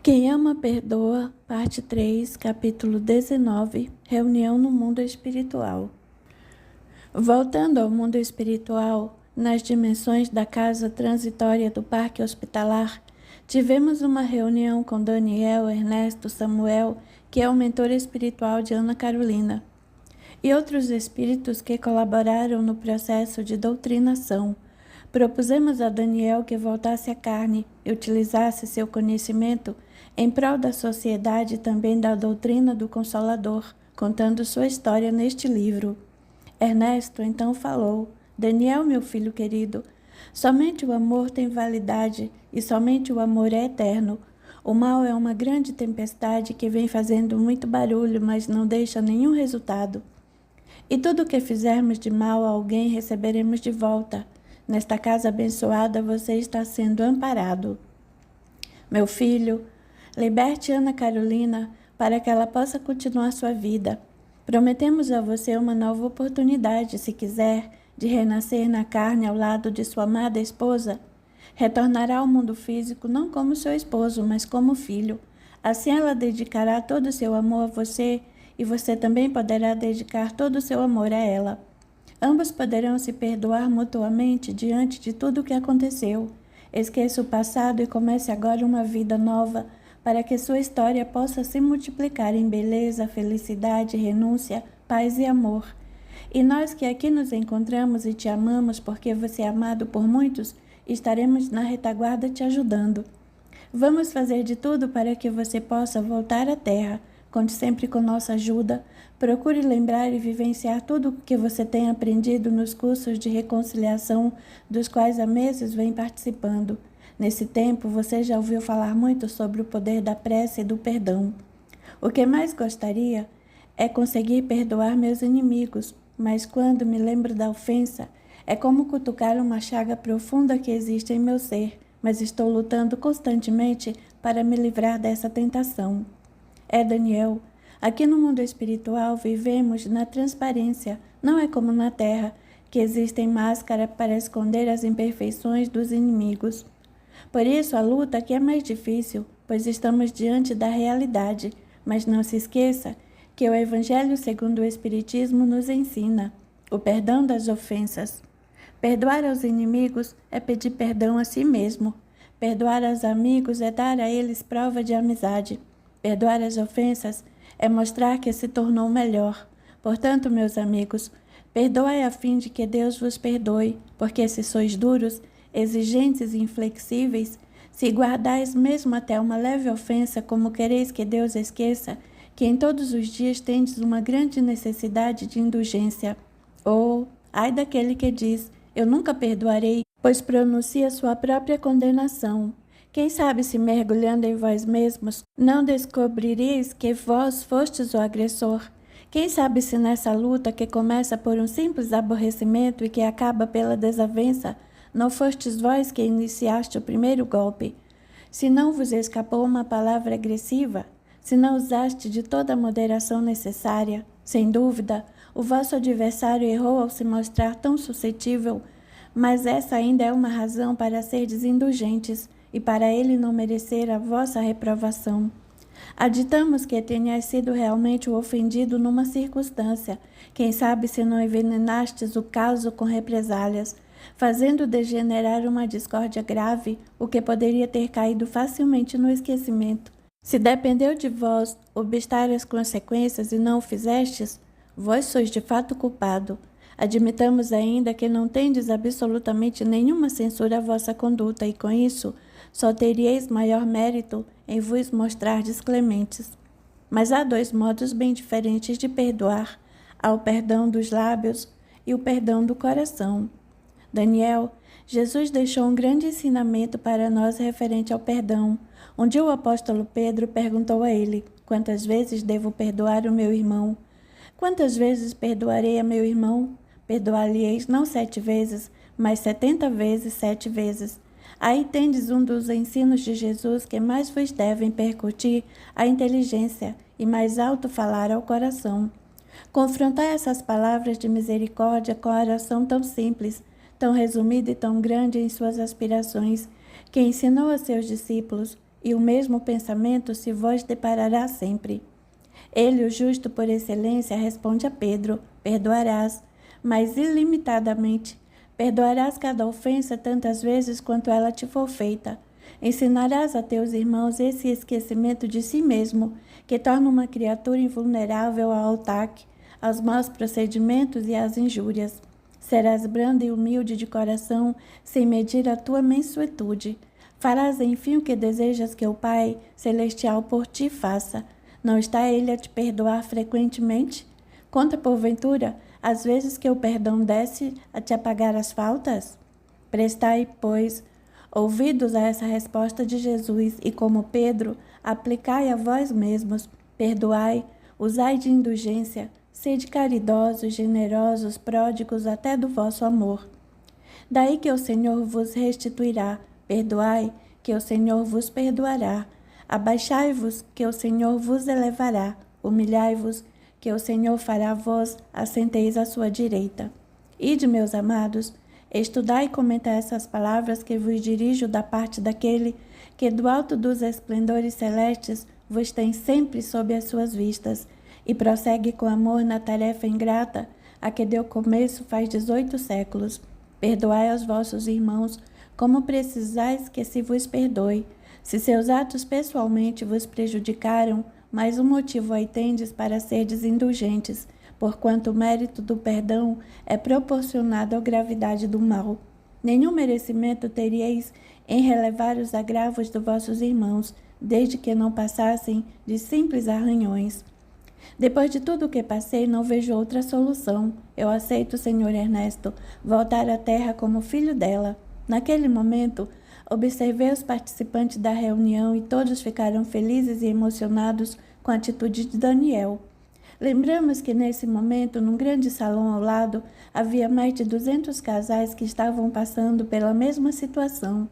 Quem ama perdoa, parte 3, capítulo 19, reunião no mundo espiritual. Voltando ao mundo espiritual, nas dimensões da casa transitória do parque hospitalar, tivemos uma reunião com Daniel, Ernesto, Samuel, que é o mentor espiritual de Ana Carolina, e outros espíritos que colaboraram no processo de doutrinação. Propusemos a Daniel que voltasse à carne e utilizasse seu conhecimento em prol da sociedade e também da doutrina do Consolador, contando sua história neste livro. Ernesto então falou: Daniel, meu filho querido, somente o amor tem validade e somente o amor é eterno. O mal é uma grande tempestade que vem fazendo muito barulho, mas não deixa nenhum resultado. E tudo o que fizermos de mal a alguém receberemos de volta. Nesta casa abençoada você está sendo amparado. Meu filho, liberte Ana Carolina para que ela possa continuar sua vida. Prometemos a você uma nova oportunidade, se quiser, de renascer na carne ao lado de sua amada esposa. Retornará ao mundo físico não como seu esposo, mas como filho. Assim ela dedicará todo o seu amor a você e você também poderá dedicar todo o seu amor a ela. Ambos poderão se perdoar mutuamente diante de tudo o que aconteceu. Esqueça o passado e comece agora uma vida nova, para que sua história possa se multiplicar em beleza, felicidade, renúncia, paz e amor. E nós que aqui nos encontramos e te amamos porque você é amado por muitos, estaremos na retaguarda te ajudando. Vamos fazer de tudo para que você possa voltar à terra. Conte sempre com nossa ajuda. Procure lembrar e vivenciar tudo o que você tem aprendido nos cursos de reconciliação, dos quais há meses vem participando. Nesse tempo, você já ouviu falar muito sobre o poder da prece e do perdão. O que mais gostaria é conseguir perdoar meus inimigos, mas quando me lembro da ofensa, é como cutucar uma chaga profunda que existe em meu ser, mas estou lutando constantemente para me livrar dessa tentação. Daniel, aqui no mundo espiritual vivemos na transparência, não é como na terra, que existem máscaras para esconder as imperfeições dos inimigos. Por isso a luta aqui é mais difícil, pois estamos diante da realidade, mas não se esqueça que o Evangelho segundo o Espiritismo nos ensina o perdão das ofensas. Perdoar aos inimigos é pedir perdão a si mesmo. Perdoar aos amigos é dar a eles prova de amizade. Perdoar as ofensas é mostrar que se tornou melhor. Portanto, meus amigos, perdoai a fim de que Deus vos perdoe, porque se sois duros, exigentes e inflexíveis, se guardais mesmo até uma leve ofensa, como quereis que Deus esqueça, que em todos os dias tendes uma grande necessidade de indulgência. Ai daquele que diz, eu nunca perdoarei, pois pronuncia sua própria condenação. Quem sabe se mergulhando em vós mesmos, não descobrireis que vós fostes o agressor? Quem sabe se nessa luta que começa por um simples aborrecimento e que acaba pela desavença, não fostes vós que iniciaste o primeiro golpe? Se não vos escapou uma palavra agressiva, se não usaste de toda a moderação necessária, sem dúvida, o vosso adversário errou ao se mostrar tão suscetível, mas essa ainda é uma razão para serdes indulgentes, e para ele não merecer a vossa reprovação. Aditamos que tenhais sido realmente o ofendido numa circunstância, quem sabe se não envenenastes o caso com represálias, fazendo degenerar uma discórdia grave, o que poderia ter caído facilmente no esquecimento. Se dependeu de vós obstar as consequências e não o fizestes, vós sois de fato culpado. Admitamos ainda que não tendes absolutamente nenhuma censura à vossa conduta e, com isso, só teríeis maior mérito em vos mostrardes clementes. Mas há dois modos bem diferentes de perdoar. Há o perdão dos lábios e o perdão do coração. Daniel, Jesus deixou um grande ensinamento para nós referente ao perdão. Um dia o apóstolo Pedro perguntou a ele, quantas vezes devo perdoar o meu irmão? Quantas vezes perdoarei a meu irmão? Perdoar-lhe-eis não 7 vezes, mas 70 vezes 7 vezes. Aí tendes um dos ensinos de Jesus que mais vos devem percutir a inteligência e mais alto falar ao coração. Confrontar essas palavras de misericórdia com a oração tão simples, tão resumida e tão grande em suas aspirações, que ensinou a seus discípulos, e o mesmo pensamento se vos deparará sempre. Ele, o justo por excelência, responde a Pedro: perdoarás, mas ilimitadamente. Perdoarás cada ofensa tantas vezes quanto ela te for feita. Ensinarás a teus irmãos esse esquecimento de si mesmo, que torna uma criatura invulnerável ao ataque, aos maus procedimentos e às injúrias. Serás brando e humilde de coração, sem medir a tua mansuetude. Farás, enfim, o que desejas que o Pai Celestial por ti faça. Não está Ele a te perdoar frequentemente? Conta, porventura, as vezes que o perdão desce a te apagar as faltas? Prestai, pois, ouvidos a essa resposta de Jesus e, como Pedro, aplicai a vós mesmos, perdoai, usai de indulgência, sede caridosos, generosos, pródigos até do vosso amor. Daí que o Senhor vos restituirá, perdoai, que o Senhor vos perdoará. Abaixai-vos, que o Senhor vos elevará. Humilhai-vos, que o Senhor fará vós assenteis à sua direita. Ide, meus amados, estudai e comentai essas palavras que vos dirijo da parte daquele que do alto dos esplendores celestes vos tem sempre sob as suas vistas, e prossegue com amor na tarefa ingrata a que deu começo faz 18 séculos. Perdoai aos vossos irmãos, como precisais que se vos perdoe. Se seus atos pessoalmente vos prejudicaram, mais um motivo aí tendes para serdes indulgentes, porquanto o mérito do perdão é proporcionado à gravidade do mal. Nenhum merecimento teríeis em relevar os agravos dos vossos irmãos, desde que não passassem de simples arranhões. Depois de tudo o que passei, não vejo outra solução. Eu aceito, Senhor Ernesto, voltar à terra como filho dela. Naquele momento, observei os participantes da reunião e todos ficaram felizes e emocionados com a atitude de Daniel. Lembramos que nesse momento, num grande salão ao lado, havia mais de 200 casais que estavam passando pela mesma situação.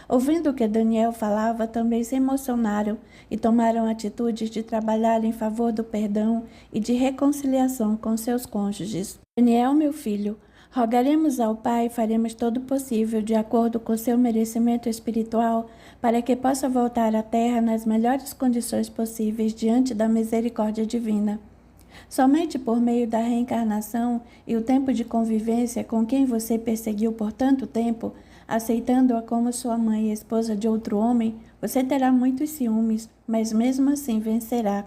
Ouvindo o que Daniel falava, também se emocionaram e tomaram atitudes de trabalhar em favor do perdão e de reconciliação com seus cônjuges. Daniel, meu filho, rogaremos ao Pai e faremos todo o possível, de acordo com seu merecimento espiritual, para que possa voltar à Terra nas melhores condições possíveis diante da misericórdia divina. Somente por meio da reencarnação e o tempo de convivência com quem você perseguiu por tanto tempo, aceitando-a como sua mãe e esposa de outro homem, você terá muitos ciúmes, mas mesmo assim vencerá.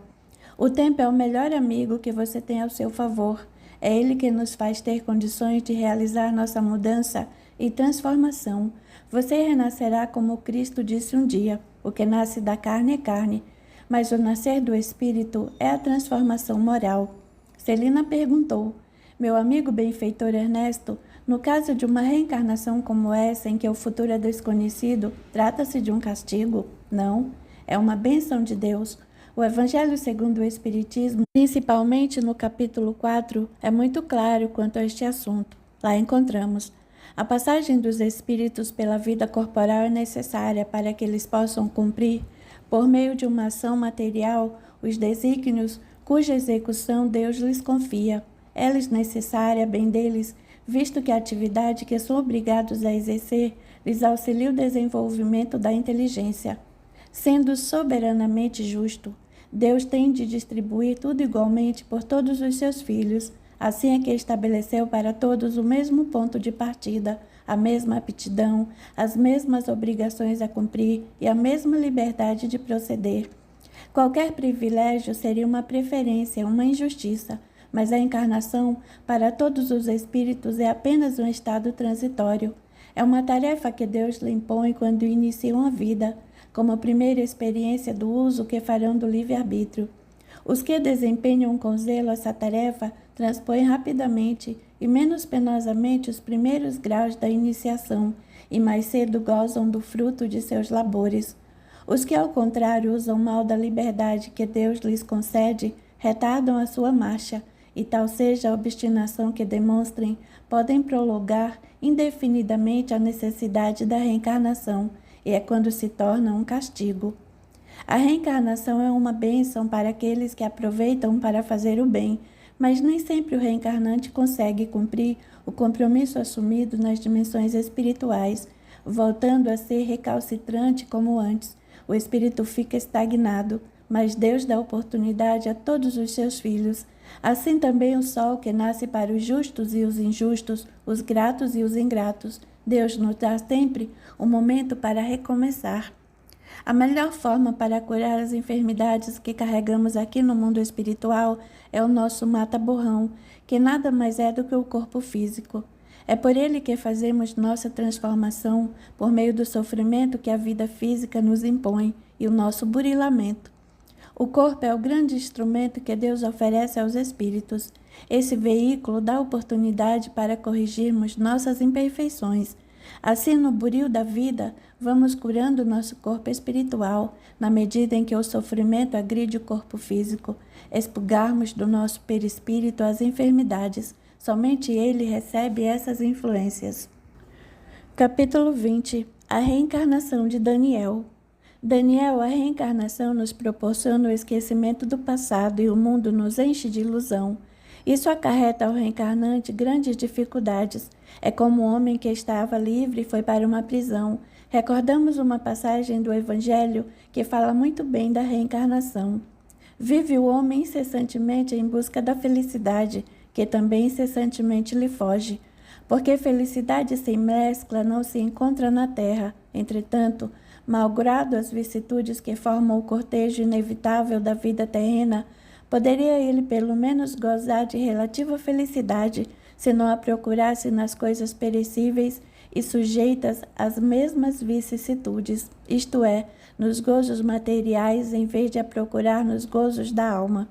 O tempo é o melhor amigo que você tem ao seu favor. É ele que nos faz ter condições de realizar nossa mudança e transformação. Você renascerá como Cristo disse um dia: o que nasce da carne é carne, mas o nascer do Espírito é a transformação moral. Celina perguntou: meu amigo benfeitor Ernesto, no caso de uma reencarnação como essa, em que o futuro é desconhecido, trata-se de um castigo? Não, é uma bênção de Deus. O Evangelho segundo o Espiritismo, principalmente no capítulo 4, é muito claro quanto a este assunto. Lá encontramos: a passagem dos espíritos pela vida corporal é necessária para que eles possam cumprir, por meio de uma ação material, os desígnios cuja execução Deus lhes confia. É-lhes necessária, bem deles, visto que a atividade que são obrigados a exercer lhes auxilia o desenvolvimento da inteligência. Sendo soberanamente justo, Deus tem de distribuir tudo igualmente por todos os seus filhos. Assim é que estabeleceu para todos o mesmo ponto de partida, a mesma aptidão, as mesmas obrigações a cumprir e a mesma liberdade de proceder. Qualquer privilégio seria uma preferência, uma injustiça, mas a encarnação, para todos os espíritos, é apenas um estado transitório. É uma tarefa que Deus lhe impõe quando iniciam a vida, como primeira experiência do uso que farão do livre-arbítrio. Os que desempenham com zelo essa tarefa transpõem rapidamente e menos penosamente os primeiros graus da iniciação e mais cedo gozam do fruto de seus labores. Os que, ao contrário, usam mal da liberdade que Deus lhes concede, retardam a sua marcha, e tal seja a obstinação que demonstrem, podem prolongar indefinidamente a necessidade da reencarnação, e é quando se torna um castigo. A reencarnação é uma bênção para aqueles que aproveitam para fazer o bem, mas nem sempre o reencarnante consegue cumprir o compromisso assumido nas dimensões espirituais, voltando a ser recalcitrante como antes. o espírito fica estagnado, mas Deus dá oportunidade a todos os seus filhos. Assim também o sol que nasce para os justos e os injustos, os gratos e os ingratos. Deus nos dá sempre um momento para recomeçar. A melhor forma para curar as enfermidades que carregamos aqui no mundo espiritual é o nosso mata-borrão, que nada mais é do que o corpo físico. É por ele que fazemos nossa transformação, por meio do sofrimento que a vida física nos impõe e o nosso burilamento. O corpo é o grande instrumento que Deus oferece aos espíritos. Esse veículo dá oportunidade para corrigirmos nossas imperfeições. Assim, no buril da vida, vamos curando nosso corpo espiritual, na medida em que o sofrimento agride o corpo físico. Expurgarmos do nosso perispírito as enfermidades. Somente ele recebe essas influências. Capítulo 20. A reencarnação de Daniel. Daniel, a reencarnação nos proporciona o esquecimento do passado e o mundo nos enche de ilusão. Isso acarreta ao reencarnante grandes dificuldades. É como um homem que estava livre e foi para uma prisão. Recordamos uma passagem do Evangelho que fala muito bem da reencarnação. Vive o homem incessantemente em busca da felicidade, que também incessantemente lhe foge. Porque felicidade sem mescla não se encontra na terra. Entretanto, malgrado as vicissitudes que formam o cortejo inevitável da vida terrena, poderia ele pelo menos gozar de relativa felicidade, se não a procurasse nas coisas perecíveis e sujeitas às mesmas vicissitudes, isto é, nos gozos materiais, em vez de a procurar nos gozos da alma,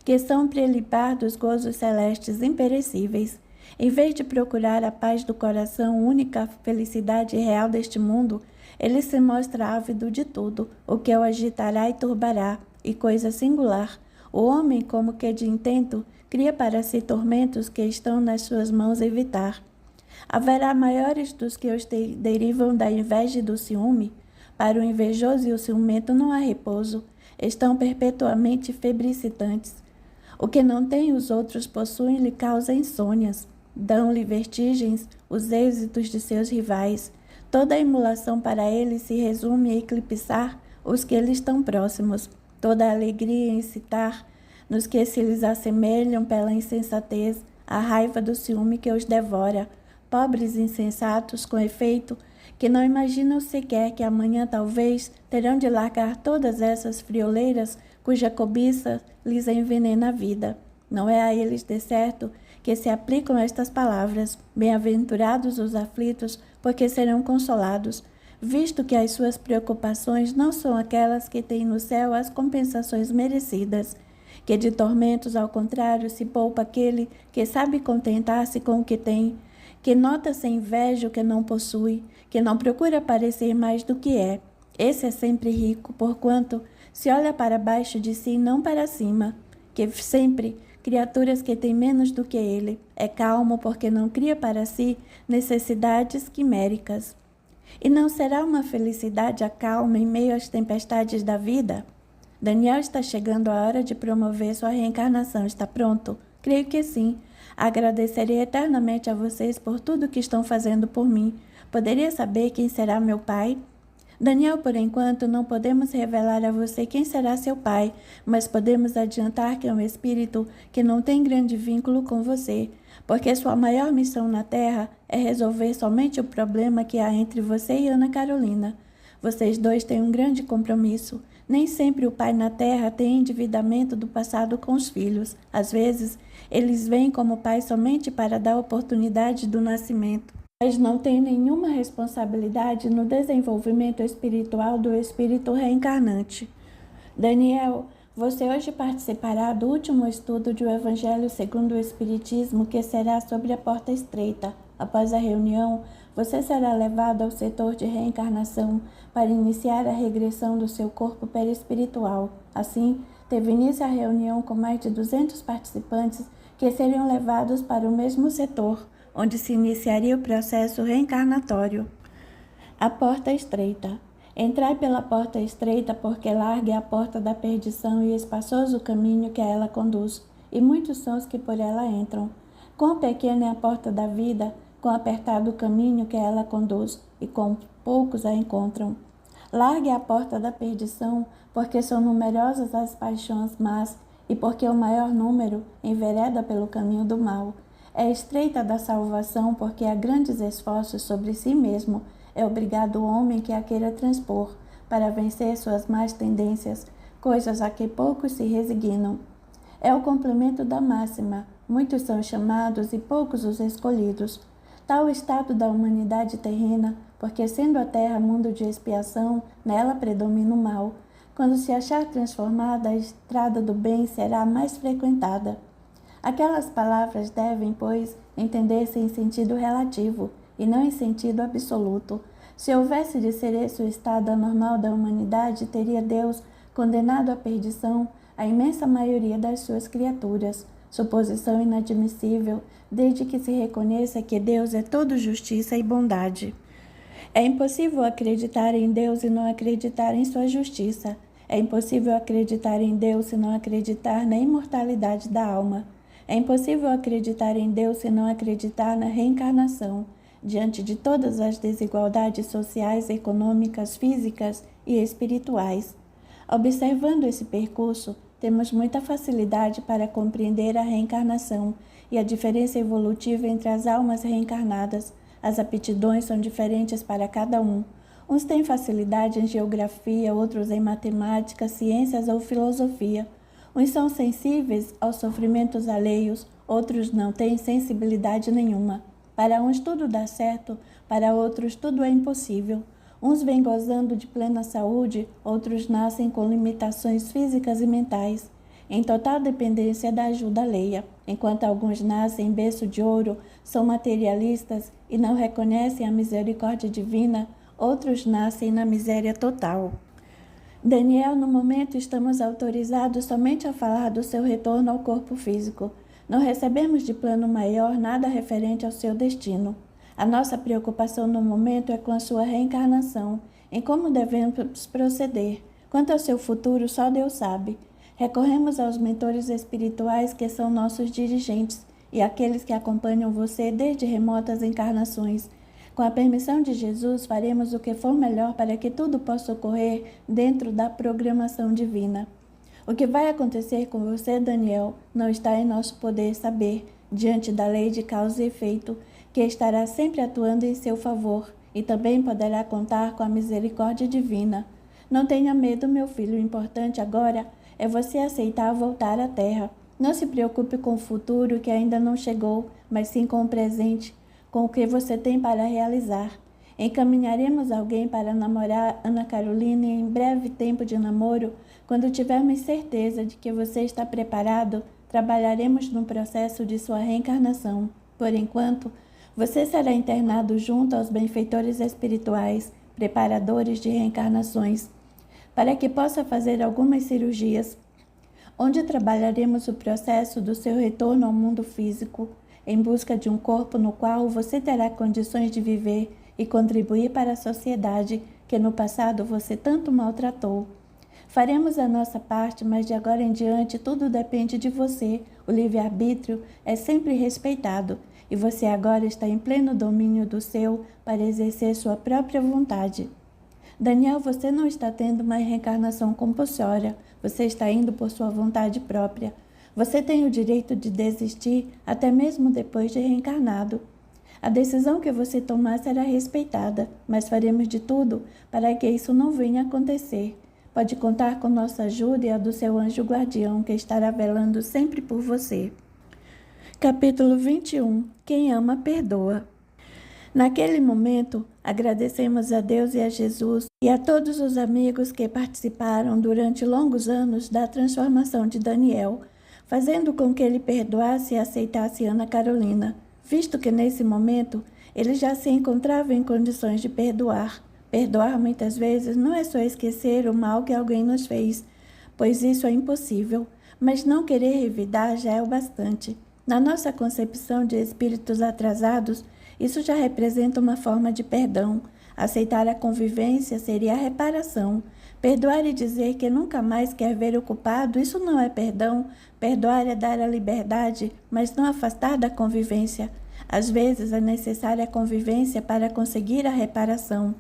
que são prelipar dos gozos celestes imperecíveis. Em vez de procurar a paz do coração, única felicidade real deste mundo, ele se mostra ávido de tudo, o que o agitará e turbará, e coisa singular, o homem, como que de intento, cria para si tormentos que estão nas suas mãos evitar. Haverá maiores dos que os derivam da inveja e do ciúme? Para o invejoso e o ciumento não há repouso, estão perpetuamente febricitantes. O que não tem os outros possuem lhe causa insônias, dão-lhe vertigens os êxitos de seus rivais. Toda a emulação para ele se resume a eclipsar os que lhe estão próximos, toda a alegria em incitar nos que se lhes assemelham pela insensatez, a raiva do ciúme que os devora. Pobres insensatos, com efeito, que não imaginam sequer que amanhã talvez terão de largar todas essas frioleiras cuja cobiça lhes envenena a vida. Não é a eles, de certo, que se aplicam estas palavras: bem-aventurados os aflitos, porque serão consolados, visto que as suas preocupações não são aquelas que têm no céu as compensações merecidas, que de tormentos, ao contrário, se poupa aquele que sabe contentar-se com o que tem, que nota sem inveja o que não possui, que não procura parecer mais do que é. Esse é sempre rico, porquanto se olha para baixo de si, não para cima, que sempre criaturas que têm menos do que ele. É calmo porque não cria para si necessidades quiméricas. E não será uma felicidade a calma em meio às tempestades da vida? Daniel está chegando a hora de promover sua reencarnação. Está pronto? Creio que sim. Agradecerei eternamente a vocês por tudo que estão fazendo por mim. Poderia saber quem será meu pai? Daniel, por enquanto, não podemos revelar a você quem será seu pai, mas podemos adiantar que é um espírito que não tem grande vínculo com você, porque sua maior missão na Terra é resolver somente o problema que há entre você e Ana Carolina. Vocês dois têm um grande compromisso. Nem sempre o pai na Terra tem endividamento do passado com os filhos. Às vezes, eles vêm como pai somente para dar oportunidade do nascimento, mas não tem nenhuma responsabilidade no desenvolvimento espiritual do espírito reencarnante. Daniel, você hoje participará do último estudo do Evangelho segundo o Espiritismo, que será sobre a porta estreita. Após a reunião, você será levado ao setor de reencarnação para iniciar a regressão do seu corpo perispiritual. Assim, teve início a reunião com mais de 200 participantes que seriam levados para o mesmo setor, onde se iniciaria o processo reencarnatório. A porta estreita. Entrai pela porta estreita, porque larga é a porta da perdição e espaçoso o caminho que a ela conduz, e muitos são os que por ela entram. Quão pequena é a porta da vida, quão apertado o caminho que a ela conduz, e quão poucos a encontram. Largue a porta da perdição, porque são numerosas as paixões más e porque o maior número envereda pelo caminho do mal. É estreita da salvação, porque há grandes esforços sobre si mesmo. É obrigado o homem que a queira transpor, para vencer suas más tendências, coisas a que poucos se resignam. É o complemento da máxima: muitos são chamados e poucos os escolhidos. Tal estado da humanidade terrena, porque sendo a terra mundo de expiação, nela predomina o mal. Quando se achar transformada, a estrada do bem será mais frequentada. Aquelas palavras devem, pois, entender-se em sentido relativo e não em sentido absoluto. Se houvesse de ser esse o estado anormal da humanidade, teria Deus condenado à perdição a imensa maioria das suas criaturas. Suposição inadmissível, desde que se reconheça que Deus é todo justiça e bondade. É impossível acreditar em Deus e não acreditar em sua justiça. É impossível acreditar em Deus se não acreditar na imortalidade da alma. É impossível acreditar em Deus se não acreditar na reencarnação. Diante de todas as desigualdades sociais, econômicas, físicas e espirituais. Observando esse percurso, temos muita facilidade para compreender a reencarnação e a diferença evolutiva entre as almas reencarnadas. As aptidões são diferentes para cada um. Uns têm facilidade em geografia, outros em matemática, ciências ou filosofia. Uns são sensíveis aos sofrimentos alheios, outros não têm sensibilidade nenhuma. Para uns tudo dá certo, para outros tudo é impossível. Uns vêm gozando de plena saúde, outros nascem com limitações físicas e mentais, em total dependência da ajuda alheia. Enquanto alguns nascem em berço de ouro, são materialistas e não reconhecem a misericórdia divina, outros nascem na miséria total. Daniel, no momento, estamos autorizados somente a falar do seu retorno ao corpo físico. Não recebemos de plano maior nada referente ao seu destino. A nossa preocupação no momento é com a sua reencarnação, em como devemos proceder. Quanto ao seu futuro, só Deus sabe. Recorremos aos mentores espirituais que são nossos dirigentes e aqueles que acompanham você desde remotas encarnações. Com a permissão de Jesus, faremos o que for melhor para que tudo possa ocorrer dentro da programação divina. O que vai acontecer com você, Daniel, não está em nosso poder saber, diante da lei de causa e efeito, que estará sempre atuando em seu favor, e também poderá contar com a misericórdia divina. Não tenha medo, meu filho, o importante agora é você aceitar voltar à terra. Não se preocupe com o futuro que ainda não chegou, mas sim com o presente, com o que você tem para realizar. Encaminharemos alguém para namorar Ana Carolina em breve tempo de namoro. Quando tivermos certeza de que você está preparado, trabalharemos no processo de sua reencarnação. Por enquanto, você será internado junto aos benfeitores espirituais, preparadores de reencarnações, para que possa fazer algumas cirurgias, onde trabalharemos o processo do seu retorno ao mundo físico, em busca de um corpo no qual você terá condições de viver e contribuir para a sociedade que no passado você tanto maltratou. Faremos a nossa parte, mas de agora em diante tudo depende de você. O livre-arbítrio é sempre respeitado e você agora está em pleno domínio do seu para exercer sua própria vontade. Daniel, você não está tendo uma reencarnação compulsória, você está indo por sua vontade própria. Você tem o direito de desistir até mesmo depois de reencarnado. A decisão que você tomar será respeitada, mas faremos de tudo para que isso não venha a acontecer. Pode contar com nossa ajuda e a do seu anjo guardião, que estará velando sempre por você. Capítulo 21. Quem ama, perdoa. Naquele momento, agradecemos a Deus e a Jesus e a todos os amigos que participaram durante longos anos da transformação de Daniel, fazendo com que ele perdoasse e aceitasse Ana Carolina, visto que nesse momento ele já se encontrava em condições de perdoar. Perdoar muitas vezes não é só esquecer o mal que alguém nos fez, pois isso é impossível, mas não querer revidar já é o bastante. Na nossa concepção de espíritos atrasados, isso já representa uma forma de perdão. Aceitar a convivência seria a reparação. Perdoar e dizer que nunca mais quer ver o culpado, isso não é perdão. Perdoar é dar a liberdade, mas não afastar da convivência. Às vezes é necessária a convivência para conseguir a reparação.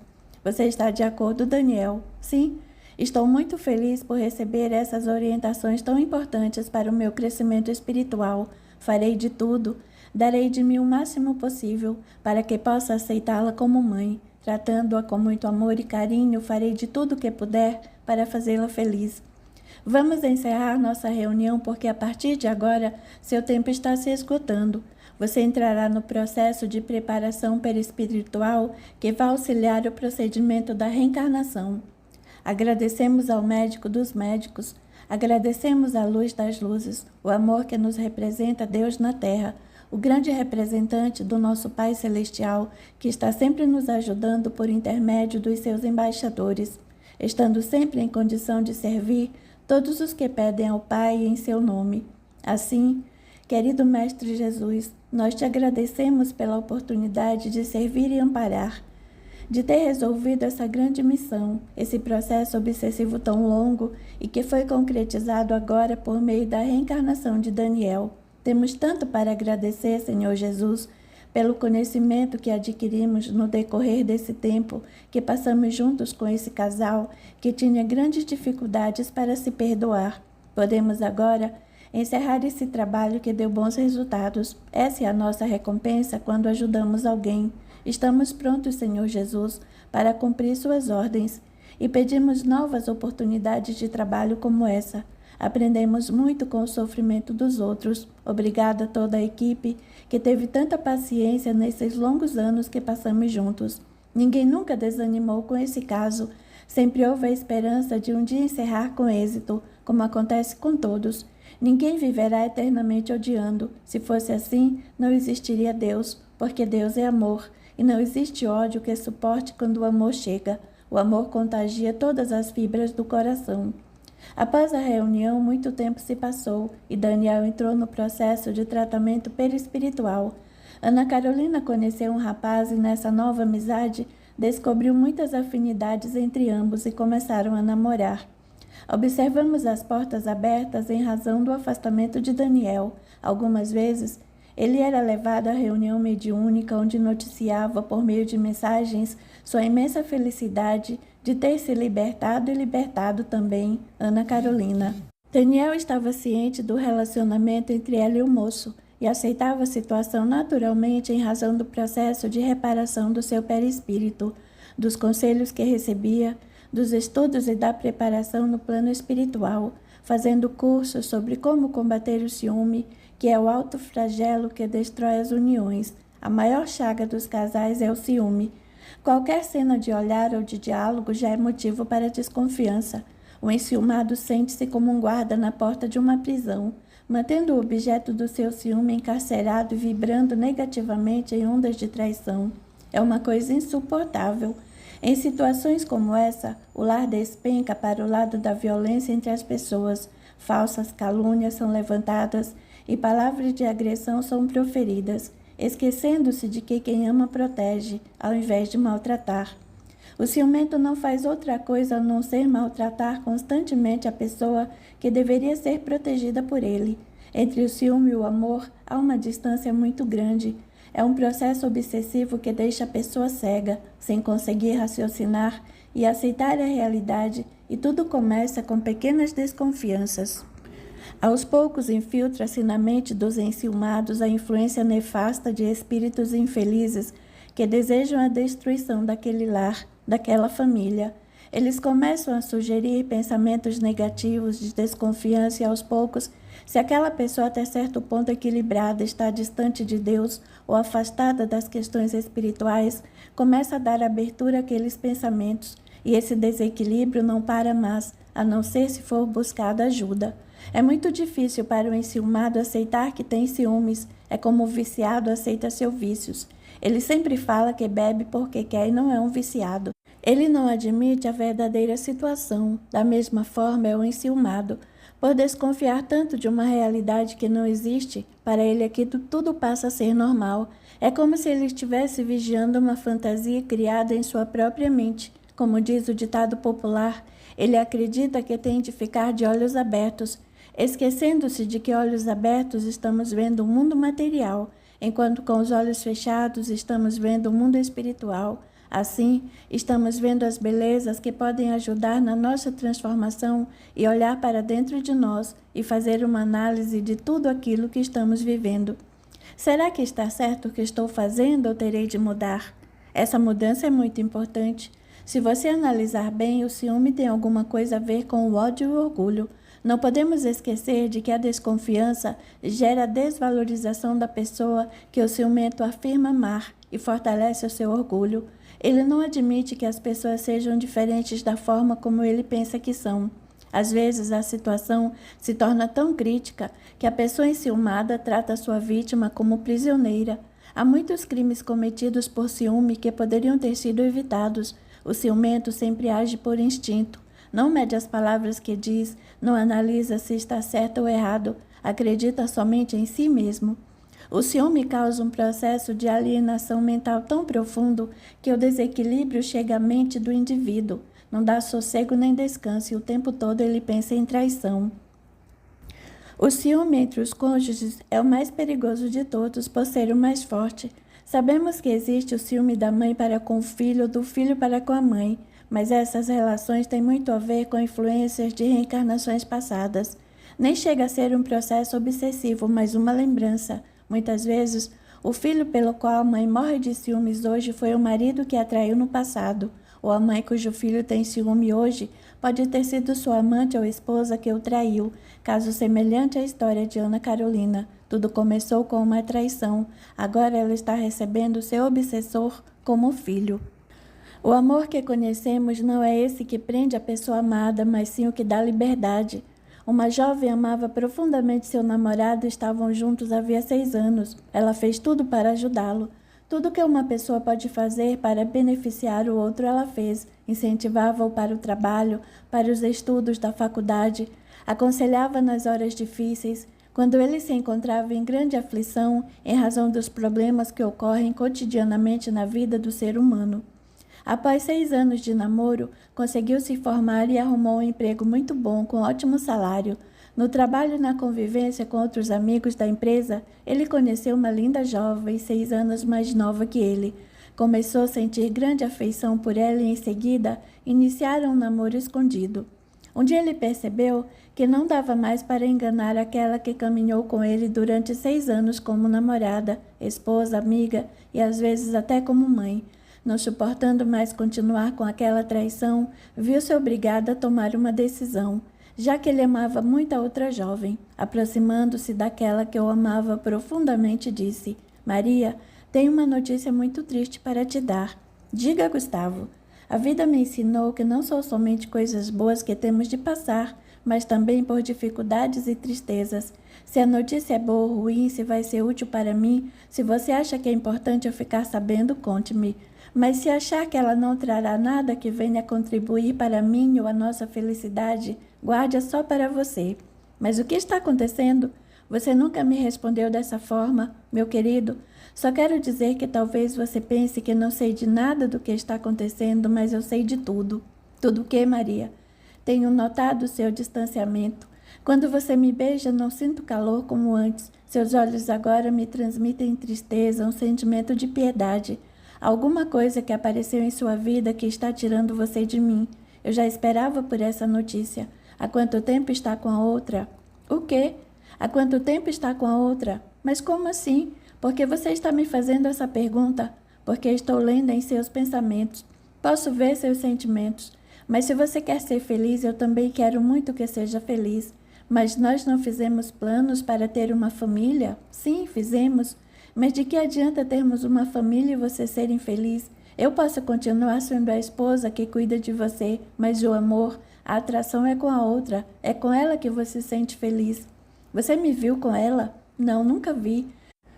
Você está de acordo, Daniel? Sim. Estou muito feliz por receber essas orientações tão importantes para o meu crescimento espiritual. Farei de tudo, darei de mim o máximo possível para que possa aceitá-la como mãe. Tratando-a com muito amor e carinho, farei de tudo o que puder para fazê-la feliz. Vamos encerrar nossa reunião porque a partir de agora seu tempo está se esgotando. Você entrará no processo de preparação perispiritual que vai auxiliar o procedimento da reencarnação. Agradecemos ao médico dos médicos, agradecemos à luz das luzes, o amor que nos representa Deus na Terra, o grande representante do nosso Pai Celestial, que está sempre nos ajudando por intermédio dos seus embaixadores, estando sempre em condição de servir todos os que pedem ao Pai em seu nome. Assim, querido Mestre Jesus, nós te agradecemos pela oportunidade de servir e amparar, de ter resolvido essa grande missão, esse processo obsessivo tão longo e que foi concretizado agora por meio da reencarnação de Daniel. Temos tanto para agradecer, Senhor Jesus, pelo conhecimento que adquirimos no decorrer desse tempo que passamos juntos com esse casal que tinha grandes dificuldades para se perdoar. Podemos agora encerrar esse trabalho que deu bons resultados. Essa é a nossa recompensa quando ajudamos alguém. Estamos prontos, Senhor Jesus, para cumprir suas ordens e pedimos novas oportunidades de trabalho como essa. Aprendemos muito com o sofrimento dos outros. Obrigada a toda a equipe que teve tanta paciência nesses longos anos que passamos juntos. Ninguém nunca desanimou com esse caso. Sempre houve a esperança de um dia encerrar com êxito, como acontece com todos. Ninguém viverá eternamente odiando. Se fosse assim, não existiria Deus, porque Deus é amor, e não existe ódio que suporte quando o amor chega. O amor contagia todas as fibras do coração. Após a reunião, muito tempo se passou e Daniel entrou no processo de tratamento perispiritual. Ana Carolina conheceu um rapaz e nessa nova amizade descobriu muitas afinidades entre ambos e começaram a namorar. Observamos as portas abertas em razão do afastamento de Daniel. Algumas vezes, ele era levado à reunião mediúnica onde noticiava por meio de mensagens sua imensa felicidade de ter se libertado e libertado também Ana Carolina. Daniel estava ciente do relacionamento entre ela e o moço e aceitava a situação naturalmente em razão do processo de reparação do seu perispírito, dos conselhos que recebia, dos estudos e da preparação no plano espiritual, fazendo cursos sobre como combater o ciúme, que é o alto flagelo que destrói as uniões. A maior chaga dos casais é o ciúme. Qualquer cena de olhar ou de diálogo já é motivo para desconfiança. O enciumado sente-se como um guarda na porta de uma prisão, mantendo o objeto do seu ciúme encarcerado e vibrando negativamente em ondas de traição. É uma coisa insuportável. Em situações como essa, o lar despenca para o lado da violência entre as pessoas. Falsas calúnias são levantadas e palavras de agressão são proferidas, esquecendo-se de que quem ama protege, ao invés de maltratar. O ciumento não faz outra coisa a não ser maltratar constantemente a pessoa que deveria ser protegida por ele. Entre o ciúme e o amor há uma distância muito grande. É um processo obsessivo que deixa a pessoa cega, sem conseguir raciocinar e aceitar a realidade, e tudo começa com pequenas desconfianças. Aos poucos infiltra-se na mente dos enciumados a influência nefasta de espíritos infelizes que desejam a destruição daquele lar, daquela família. Eles começam a sugerir pensamentos negativos de desconfiança e aos poucos, se aquela pessoa até certo ponto equilibrada está distante de Deus ou afastada das questões espirituais, começa a dar abertura àqueles pensamentos e esse desequilíbrio não para mais, a não ser se for buscada ajuda. É muito difícil para o enciumado aceitar que tem ciúmes, é como o viciado aceita seus vícios. Ele sempre fala que bebe porque quer e não é um viciado. Ele não admite a verdadeira situação. Da mesma forma é o enciumado. Por desconfiar tanto de uma realidade que não existe, para ele aqui tudo passa a ser normal. É como se ele estivesse vigiando uma fantasia criada em sua própria mente. Como diz o ditado popular, ele acredita que tem de ficar de olhos abertos, esquecendo-se de que olhos abertos estamos vendo o mundo material, enquanto com os olhos fechados estamos vendo o mundo espiritual. Assim, estamos vendo as belezas que podem ajudar na nossa transformação e olhar para dentro de nós e fazer uma análise de tudo aquilo que estamos vivendo. Será que está certo o que estou fazendo ou terei de mudar? Essa mudança é muito importante. Se você analisar bem, o ciúme tem alguma coisa a ver com o ódio e o orgulho. Não podemos esquecer de que a desconfiança gera a desvalorização da pessoa que o ciumento afirma amar e fortalece o seu orgulho. Ele não admite que as pessoas sejam diferentes da forma como ele pensa que são. Às vezes, a situação se torna tão crítica que a pessoa enciumada trata sua vítima como prisioneira. Há muitos crimes cometidos por ciúme que poderiam ter sido evitados. O ciumento sempre age por instinto. Não mede as palavras que diz, não analisa se está certo ou errado, acredita somente em si mesmo. O ciúme causa um processo de alienação mental tão profundo que o desequilíbrio chega à mente do indivíduo. Não dá sossego nem descanso e o tempo todo ele pensa em traição. O ciúme entre os cônjuges é o mais perigoso de todos por ser o mais forte. Sabemos que existe o ciúme da mãe para com o filho, do filho para com a mãe, mas essas relações têm muito a ver com influências de reencarnações passadas. Nem chega a ser um processo obsessivo, mas uma lembrança. Muitas vezes, o filho pelo qual a mãe morre de ciúmes hoje foi o marido que a traiu no passado, ou a mãe cujo filho tem ciúme hoje pode ter sido sua amante ou esposa que o traiu, caso semelhante à história de Ana Carolina. Tudo começou com uma traição, agora ela está recebendo seu obsessor como filho. O amor que conhecemos não é esse que prende a pessoa amada, mas sim o que dá liberdade. Uma jovem amava profundamente seu namorado e estavam juntos havia 6 anos. Ela fez tudo para ajudá-lo. Tudo que uma pessoa pode fazer para beneficiar o outro, ela fez. Incentivava-o para o trabalho, para os estudos da faculdade, aconselhava nas horas difíceis, quando ele se encontrava em grande aflição em razão dos problemas que ocorrem cotidianamente na vida do ser humano. Após 6 anos de namoro, conseguiu se formar e arrumou um emprego muito bom, com ótimo salário. No trabalho e na convivência com outros amigos da empresa, ele conheceu uma linda jovem, 6 anos mais nova que ele. Começou a sentir grande afeição por ela e, em seguida, iniciaram um namoro escondido. Um dia ele percebeu que não dava mais para enganar aquela que caminhou com ele durante 6 anos como namorada, esposa, amiga e às vezes até como mãe. Não suportando mais continuar com aquela traição, viu-se obrigada a tomar uma decisão, já que ele amava muito a outra jovem. Aproximando-se daquela que o amava profundamente, disse: Maria, tenho uma notícia muito triste para te dar. Diga, Gustavo. A vida me ensinou que não são somente coisas boas que temos de passar, mas também por dificuldades e tristezas. Se a notícia é boa ou ruim, se vai ser útil para mim, se você acha que é importante eu ficar sabendo, conte-me. Mas se achar que ela não trará nada que venha contribuir para mim ou a nossa felicidade, guarde-a só para você. Mas o que está acontecendo? Você nunca me respondeu dessa forma, meu querido. Só quero dizer que talvez você pense que não sei de nada do que está acontecendo, mas eu sei de tudo. Tudo o que, Maria? Tenho notado o seu distanciamento. Quando você me beija, não sinto calor como antes. Seus olhos agora me transmitem tristeza, um sentimento de piedade. Alguma coisa que apareceu em sua vida que está tirando você de mim. Eu já esperava por essa notícia. Há quanto tempo está com a outra? O quê? Há quanto tempo está com a outra? Mas como assim? Por que você está me fazendo essa pergunta? Porque estou lendo em seus pensamentos. Posso ver seus sentimentos. Mas se você quer ser feliz, eu também quero muito que seja feliz. Mas nós não fizemos planos para ter uma família? Sim, fizemos. Mas de que adianta termos uma família e você ser infeliz? Eu posso continuar sendo a esposa que cuida de você, mas o amor, a atração é com a outra. É com ela que você se sente feliz. Você me viu com ela? Não, nunca vi.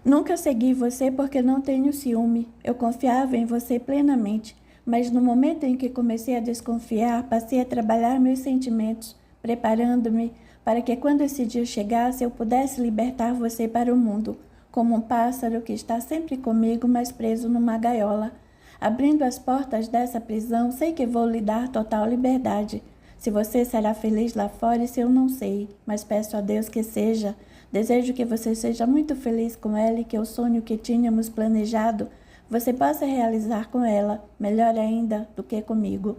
Nunca segui você porque não tenho ciúme. Eu confiava em você plenamente. Mas no momento em que comecei a desconfiar, passei a trabalhar meus sentimentos, preparando-me para que quando esse dia chegasse eu pudesse libertar você para o mundo, como um pássaro que está sempre comigo, mas preso numa gaiola. Abrindo as portas dessa prisão, sei que vou lhe dar total liberdade. Se você será feliz lá fora, isso eu não sei, mas peço a Deus que seja. Desejo que você seja muito feliz com ela e que o sonho que tínhamos planejado você possa realizar com ela, melhor ainda do que comigo.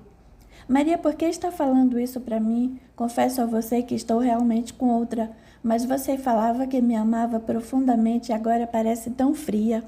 Maria, por que está falando isso para mim? Confesso a você que estou realmente com outra, mas você falava que me amava profundamente e agora parece tão fria.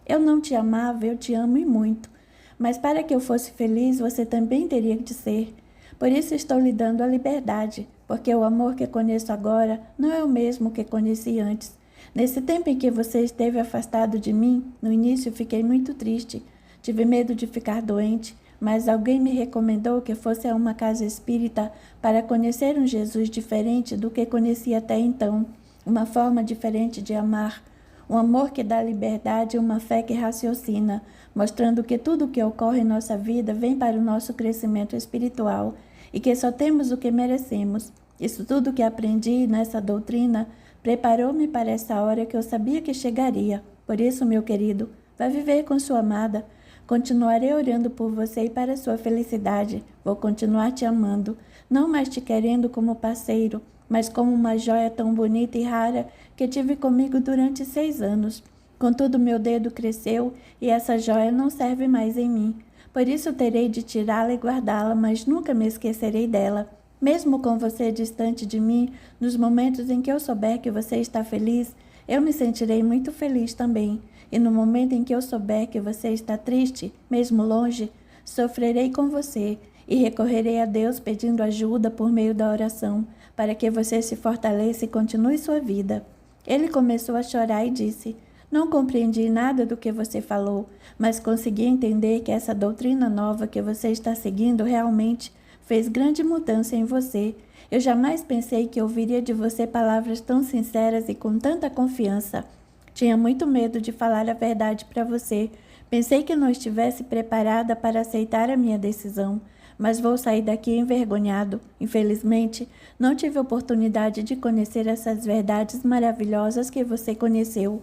Eu não te amava, eu te amo e muito. Mas para que eu fosse feliz, você também teria de ser. Por isso estou lhe dando a liberdade, porque o amor que conheço agora não é o mesmo que conheci antes. Nesse tempo em que você esteve afastado de mim, no início fiquei muito triste. Tive medo de ficar doente, mas alguém me recomendou que fosse a uma casa espírita para conhecer um Jesus diferente do que conhecia até então, uma forma diferente de amar, um amor que dá liberdade e uma fé que raciocina, mostrando que tudo o que ocorre em nossa vida vem para o nosso crescimento espiritual e que só temos o que merecemos. Isso tudo que aprendi nessa doutrina preparou-me para essa hora que eu sabia que chegaria. Por isso, meu querido, vá viver com sua amada. Continuarei orando por você e para sua felicidade. Vou continuar te amando, não mais te querendo como parceiro, mas como uma joia tão bonita e rara que tive comigo durante 6 anos. Contudo, meu dedo cresceu e essa joia não serve mais em mim. Por isso terei de tirá-la e guardá-la, mas nunca me esquecerei dela. Mesmo com você distante de mim, nos momentos em que eu souber que você está feliz, eu me sentirei muito feliz também. E no momento em que eu souber que você está triste, mesmo longe, sofrerei com você e recorrerei a Deus pedindo ajuda por meio da oração, para que você se fortaleça e continue sua vida. Ele começou a chorar e disse: não compreendi nada do que você falou, mas consegui entender que essa doutrina nova que você está seguindo realmente fez grande mudança em você. Eu jamais pensei que ouviria de você palavras tão sinceras e com tanta confiança. Tinha muito medo de falar a verdade para você. Pensei que não estivesse preparada para aceitar a minha decisão, mas vou sair daqui envergonhado. Infelizmente, não tive oportunidade de conhecer essas verdades maravilhosas que você conheceu.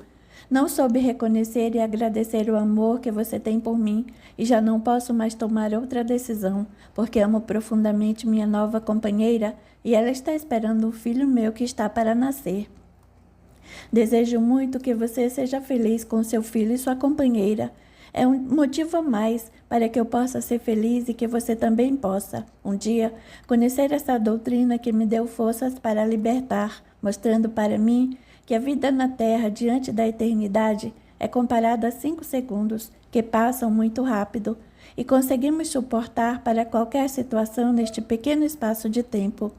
Não soube reconhecer e agradecer o amor que você tem por mim e já não posso mais tomar outra decisão, porque amo profundamente minha nova companheira e ela está esperando um filho meu que está para nascer. Desejo muito que você seja feliz com seu filho e sua companheira. É um motivo a mais para que eu possa ser feliz e que você também possa, um dia, conhecer essa doutrina que me deu forças para libertar, mostrando para mim que a vida na Terra diante da eternidade é comparada a 5 segundos, que passam muito rápido, e conseguimos suportar para qualquer situação neste pequeno espaço de tempo.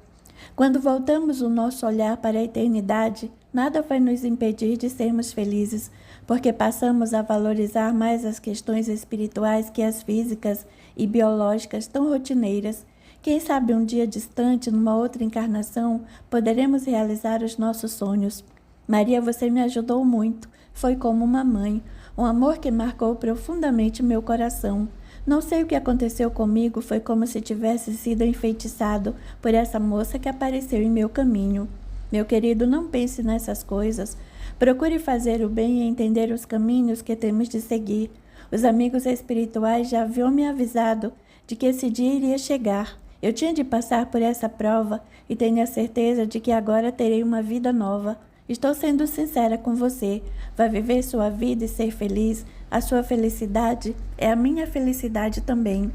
Quando voltamos o nosso olhar para a eternidade, nada vai nos impedir de sermos felizes, porque passamos a valorizar mais as questões espirituais que as físicas e biológicas tão rotineiras. Quem sabe um dia distante, numa outra encarnação, poderemos realizar os nossos sonhos. Maria, você me ajudou muito. Foi como uma mãe, um amor que marcou profundamente meu coração. Não sei o que aconteceu comigo, foi como se tivesse sido enfeitiçado por essa moça que apareceu em meu caminho. Meu querido, não pense nessas coisas. Procure fazer o bem e entender os caminhos que temos de seguir. Os amigos espirituais já haviam me avisado de que esse dia iria chegar. Eu tinha de passar por essa prova e tenho a certeza de que agora terei uma vida nova. Estou sendo sincera com você. Vai viver sua vida e ser feliz. A sua felicidade é a minha felicidade também.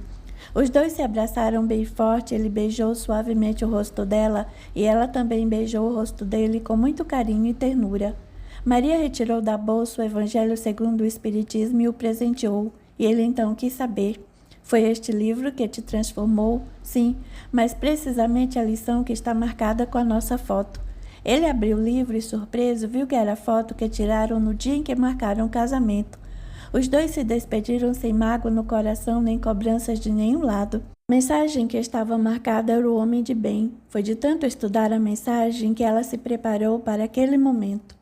Os dois se abraçaram bem forte. Ele beijou suavemente o rosto dela e ela também beijou o rosto dele com muito carinho e ternura. Maria retirou da bolsa o Evangelho segundo o Espiritismo e o presenteou. E ele então quis saber: foi este livro que te transformou? Sim, mas precisamente a lição que está marcada com a nossa foto. Ele abriu o livro e, surpreso, viu que era a foto que tiraram no dia em que marcaram o casamento. Os dois se despediram sem mágoa no coração nem cobranças de nenhum lado. A mensagem que estava marcada era o homem de bem. Foi de tanto estudar a mensagem que ela se preparou para aquele momento.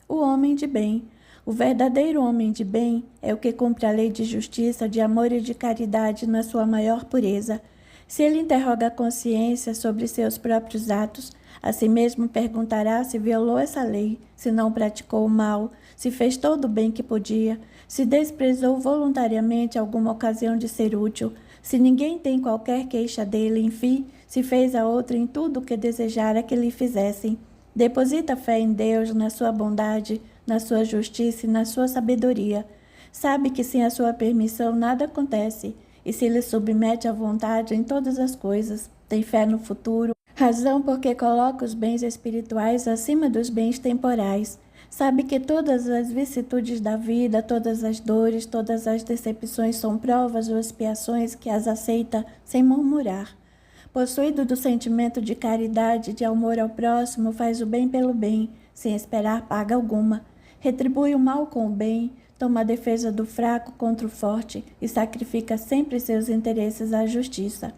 O homem de bem. O verdadeiro homem de bem é o que cumpre a lei de justiça, de amor e de caridade na sua maior pureza. Se ele interroga a consciência sobre seus próprios atos, a si mesmo perguntará se violou essa lei, se não praticou o mal, se fez todo o bem que podia, se desprezou voluntariamente alguma ocasião de ser útil, se ninguém tem qualquer queixa dele, enfim, se fez a outra em tudo o que desejara que lhe fizessem. Deposita fé em Deus, na sua bondade, na sua justiça e na sua sabedoria. Sabe que sem a sua permissão nada acontece e se lhe submete à vontade em todas as coisas. Tem fé no futuro, razão porque coloca os bens espirituais acima dos bens temporais. Sabe que todas as vicissitudes da vida, todas as dores, todas as decepções são provas ou expiações que as aceita sem murmurar. Possuído do sentimento de caridade, de amor ao próximo, faz o bem pelo bem, sem esperar paga alguma. Retribui o mal com o bem, toma a defesa do fraco contra o forte e sacrifica sempre seus interesses à justiça.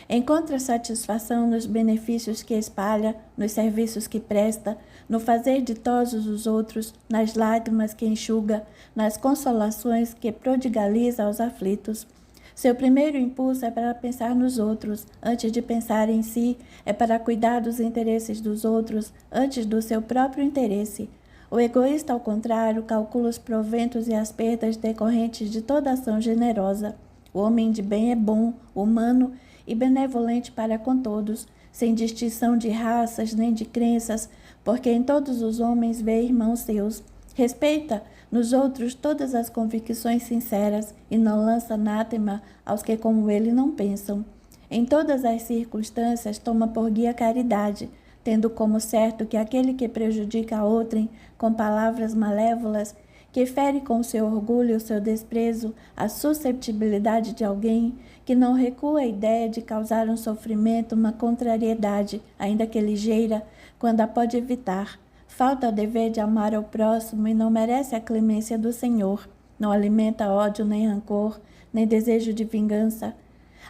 Encontra satisfação nos benefícios que espalha, nos serviços que presta, no fazer ditosos os outros, nas lágrimas que enxuga, nas consolações que prodigaliza aos aflitos. Seu primeiro impulso é para pensar nos outros, antes de pensar em si, é para cuidar dos interesses dos outros, antes do seu próprio interesse. O egoísta, ao contrário, calcula os proventos e as perdas decorrentes de toda ação generosa. O homem de bem é bom, humano e benevolente para com todos, sem distinção de raças nem de crenças, porque em todos os homens vê irmãos seus. Respeita nos outros todas as convicções sinceras e não lança anátema aos que como ele não pensam. Em todas as circunstâncias toma por guia a caridade, tendo como certo que aquele que prejudica a outrem com palavras malévolas, que fere com seu orgulho o seu desprezo a susceptibilidade de alguém, que não recua a ideia de causar um sofrimento, uma contrariedade, ainda que ligeira, quando a pode evitar. Falta ao dever de amar ao próximo e não merece a clemência do Senhor. Não alimenta ódio nem rancor, nem desejo de vingança.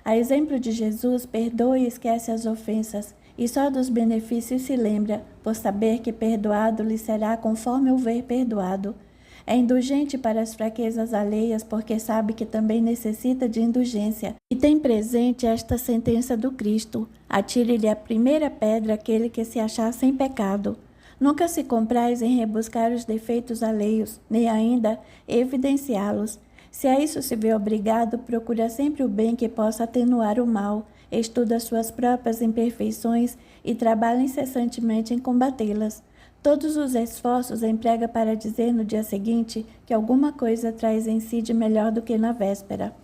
A exemplo de Jesus, perdoa e esquece as ofensas, e só dos benefícios se lembra, por saber que perdoado lhe será conforme o ver perdoado. É indulgente para as fraquezas alheias, porque sabe que também necessita de indulgência. E tem presente esta sentença do Cristo: atire-lhe a primeira pedra aquele que se achar sem pecado. Nunca se compraz em rebuscar os defeitos alheios, nem ainda evidenciá-los. Se a isso se vê obrigado, procura sempre o bem que possa atenuar o mal, estuda suas próprias imperfeições e trabalha incessantemente em combatê-las. Todos os esforços emprega para dizer no dia seguinte que alguma coisa traz em si de melhor do que na véspera.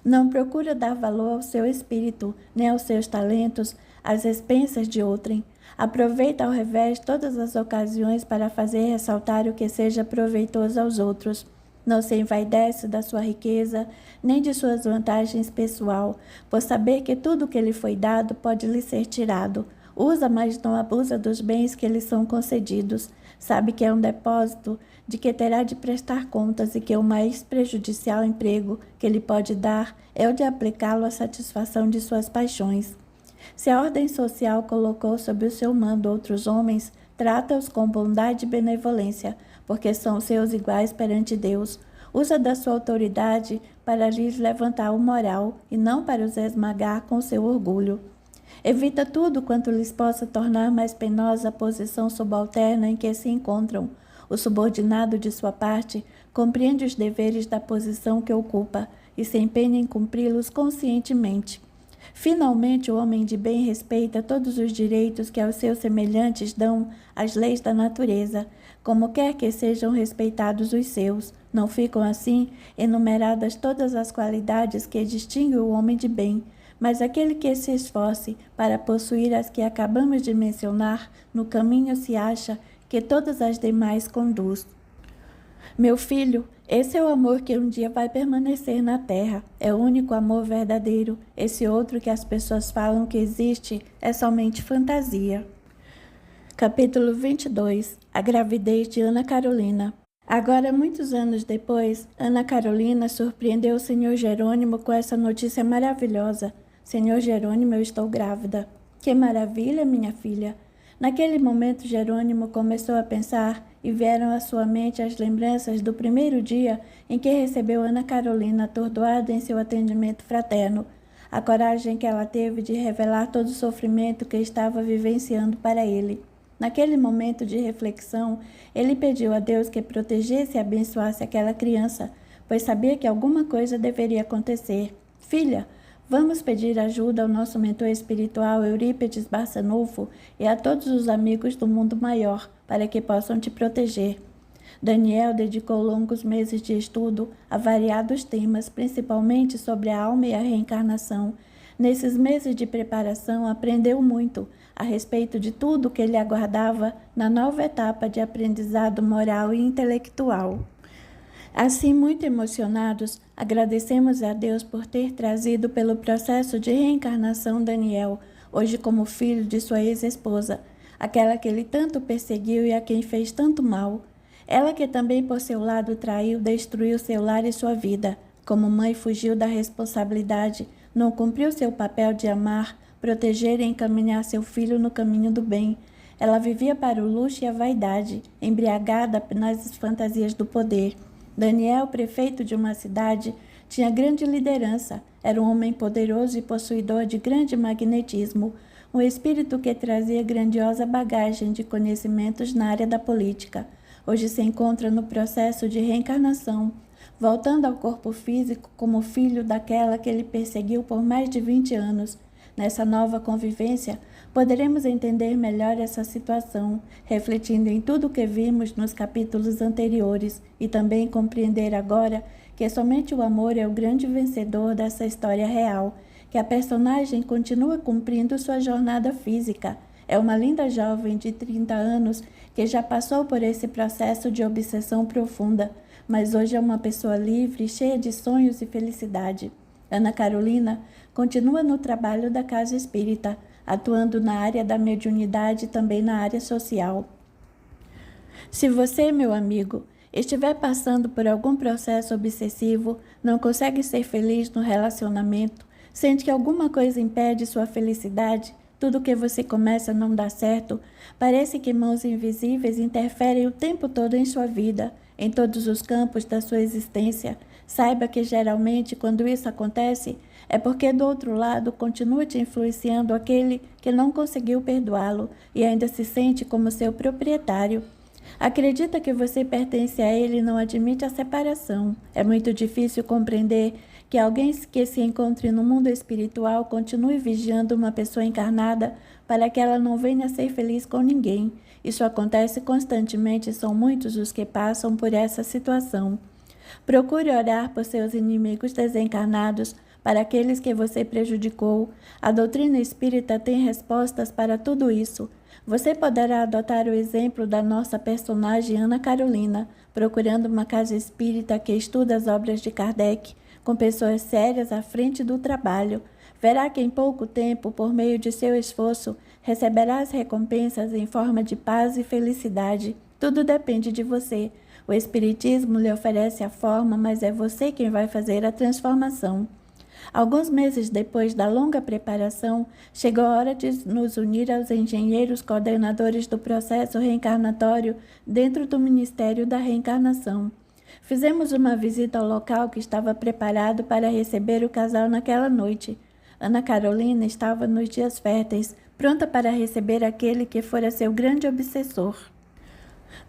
Não procura dar valor ao seu espírito, nem aos seus talentos, às expensas de outrem. Aproveita ao revés todas as ocasiões para fazer ressaltar o que seja proveitoso aos outros. Não se envaidece da sua riqueza, nem de suas vantagens pessoal, por saber que tudo o que lhe foi dado pode lhe ser tirado. Usa, mas não abusa dos bens que lhe são concedidos. Sabe que é um depósito de que terá de prestar contas e que o mais prejudicial emprego que lhe pode dar é o de aplicá-lo à satisfação de suas paixões. Se a ordem social colocou sob o seu mando outros homens, trata-os com bondade e benevolência, porque são seus iguais perante Deus. Usa da sua autoridade para lhes levantar o moral e não para os esmagar com seu orgulho. Evita tudo quanto lhes possa tornar mais penosa a posição subalterna em que se encontram. O subordinado, de sua parte, compreende os deveres da posição que ocupa e se empenha em cumpri-los conscientemente. Finalmente, o homem de bem respeita todos os direitos que aos seus semelhantes dão as leis da natureza, como quer que sejam respeitados os seus. Não ficam, assim, enumeradas todas as qualidades que distinguem o homem de bem, mas aquele que se esforce para possuir as que acabamos de mencionar, no caminho se acha que todas as demais conduz. Meu filho, esse é o amor que um dia vai permanecer na terra. É o único amor verdadeiro. Esse outro que as pessoas falam que existe é somente fantasia. Capítulo 22. A gravidez de Ana Carolina. Agora, muitos anos depois, Ana Carolina surpreendeu o Sr. Jerônimo com essa notícia maravilhosa. Senhor Jerônimo, eu estou grávida. Que maravilha, minha filha! Naquele momento, Jerônimo começou a pensar e vieram à sua mente as lembranças do primeiro dia em que recebeu Ana Carolina atordoada em seu atendimento fraterno, a coragem que ela teve de revelar todo o sofrimento que estava vivenciando para ele. Naquele momento de reflexão, ele pediu a Deus que protegesse e abençoasse aquela criança, pois sabia que alguma coisa deveria acontecer. Filha, vamos pedir ajuda ao nosso mentor espiritual Eurípides Barçanufo e a todos os amigos do mundo maior, para que possam te proteger. Daniel dedicou longos meses de estudo a variados temas, principalmente sobre a alma e a reencarnação. Nesses meses de preparação, aprendeu muito a respeito de tudo que lhe aguardava na nova etapa de aprendizado moral e intelectual. Assim, muito emocionados, agradecemos a Deus por ter trazido pelo processo de reencarnação Daniel, hoje como filho de sua ex-esposa, aquela que ele tanto perseguiu e a quem fez tanto mal. Ela que também por seu lado traiu, destruiu seu lar e sua vida. Como mãe fugiu da responsabilidade, não cumpriu seu papel de amar, proteger e encaminhar seu filho no caminho do bem. Ela vivia para o luxo e a vaidade, embriagada nas fantasias do poder. Daniel, prefeito de uma cidade, tinha grande liderança, era um homem poderoso e possuidor de grande magnetismo, um espírito que trazia grandiosa bagagem de conhecimentos na área da política. Hoje se encontra no processo de reencarnação, voltando ao corpo físico como filho daquela que ele perseguiu por mais de 20 anos. Nessa nova convivência, poderemos entender melhor essa situação, refletindo em tudo o que vimos nos capítulos anteriores e também compreender agora que somente o amor é o grande vencedor dessa história real, que a personagem continua cumprindo sua jornada física. É uma linda jovem de 30 anos que já passou por esse processo de obsessão profunda, mas hoje é uma pessoa livre, cheia de sonhos e felicidade. Ana Carolina continua no trabalho da Casa Espírita, atuando na área da mediunidade e também na área social. Se você, meu amigo, estiver passando por algum processo obsessivo, não consegue ser feliz no relacionamento, sente que alguma coisa impede sua felicidade, tudo que você começa não dá certo, parece que mãos invisíveis interferem o tempo todo em sua vida, em todos os campos da sua existência, saiba que geralmente quando isso acontece, é porque do outro lado continua te influenciando aquele que não conseguiu perdoá-lo e ainda se sente como seu proprietário. Acredita que você pertence a ele e não admite a separação. É muito difícil compreender que alguém que se encontre no mundo espiritual continue vigiando uma pessoa encarnada para que ela não venha a ser feliz com ninguém. Isso acontece constantemente e são muitos os que passam por essa situação. Procure orar por seus inimigos desencarnados, para aqueles que você prejudicou. A doutrina espírita tem respostas para tudo isso. Você poderá adotar o exemplo da nossa personagem Ana Carolina, procurando uma casa espírita que estuda as obras de Kardec, com pessoas sérias à frente do trabalho. Verá que em pouco tempo, por meio de seu esforço, receberá as recompensas em forma de paz e felicidade. Tudo depende de você. O Espiritismo lhe oferece a forma, mas é você quem vai fazer a transformação. Alguns meses depois da longa preparação, chegou a hora de nos unir aos engenheiros coordenadores do processo reencarnatório dentro do Ministério da Reencarnação. Fizemos uma visita ao local que estava preparado para receber o casal naquela noite. Ana Carolina estava nos dias férteis, pronta para receber aquele que fora seu grande obsessor.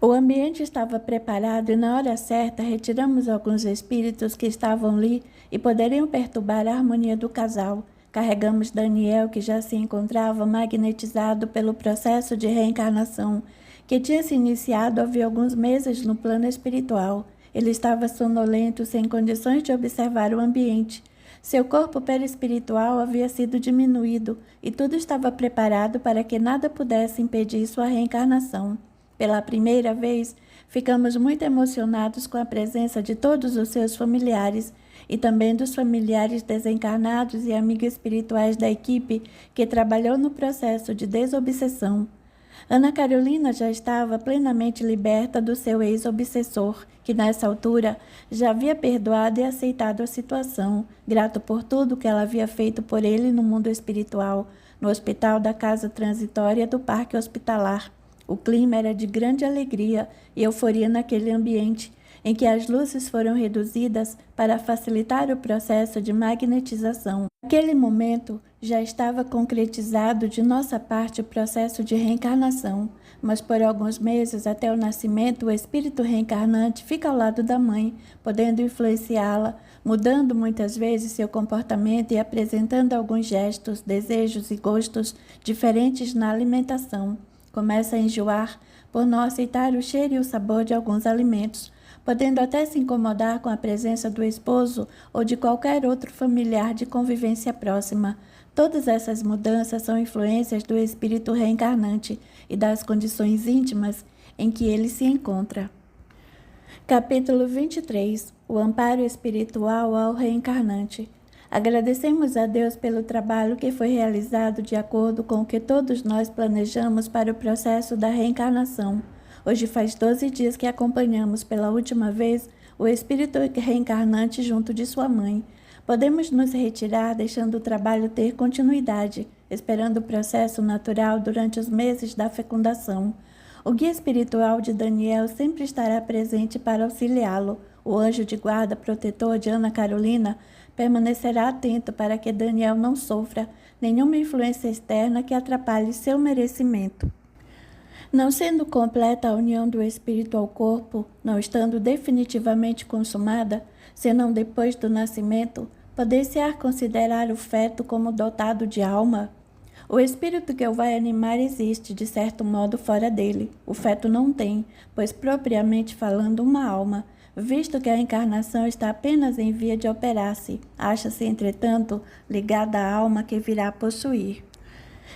O ambiente estava preparado e na hora certa retiramos alguns espíritos que estavam ali e poderiam perturbar a harmonia do casal. Carregamos Daniel, que já se encontrava magnetizado pelo processo de reencarnação, que tinha se iniciado havia alguns meses no plano espiritual. Ele estava sonolento, sem condições de observar o ambiente. Seu corpo perispiritual havia sido diminuído e tudo estava preparado para que nada pudesse impedir sua reencarnação. Pela primeira vez, ficamos muito emocionados com a presença de todos os seus familiares e também dos familiares desencarnados e amigos espirituais da equipe que trabalhou no processo de desobsessão. Ana Carolina já estava plenamente liberta do seu ex-obsessor, que nessa altura já havia perdoado e aceitado a situação, grato por tudo que ela havia feito por ele no mundo espiritual, no hospital da Casa Transitória do Parque Hospitalar. O clima era de grande alegria e euforia naquele ambiente, em que as luzes foram reduzidas para facilitar o processo de magnetização. Naquele momento, já estava concretizado de nossa parte o processo de reencarnação, mas por alguns meses até o nascimento, o espírito reencarnante fica ao lado da mãe, podendo influenciá-la, mudando muitas vezes seu comportamento e apresentando alguns gestos, desejos e gostos diferentes na alimentação. Começa a enjoar por não aceitar o cheiro e o sabor de alguns alimentos, podendo até se incomodar com a presença do esposo ou de qualquer outro familiar de convivência próxima. Todas essas mudanças são influências do espírito reencarnante e das condições íntimas em que ele se encontra. Capítulo 23. O amparo espiritual ao reencarnante. Agradecemos a Deus pelo trabalho que foi realizado de acordo com o que todos nós planejamos para o processo da reencarnação. Hoje faz 12 dias que acompanhamos pela última vez o espírito reencarnante junto de sua mãe. Podemos nos retirar deixando o trabalho ter continuidade, esperando o processo natural durante os meses da fecundação. O guia espiritual de Daniel sempre estará presente para auxiliá-lo. O anjo de guarda protetor de Ana Carolina permanecerá atento para que Daniel não sofra nenhuma influência externa que atrapalhe seu merecimento. Não sendo completa a união do espírito ao corpo, não estando definitivamente consumada, senão depois do nascimento, poder-se-á considerar o feto como dotado de alma? O espírito que o vai animar existe, de certo modo, fora dele. O feto não tem, pois propriamente falando, uma alma, visto que a encarnação está apenas em via de operar-se. Acha-se, entretanto, ligada à alma que virá possuir.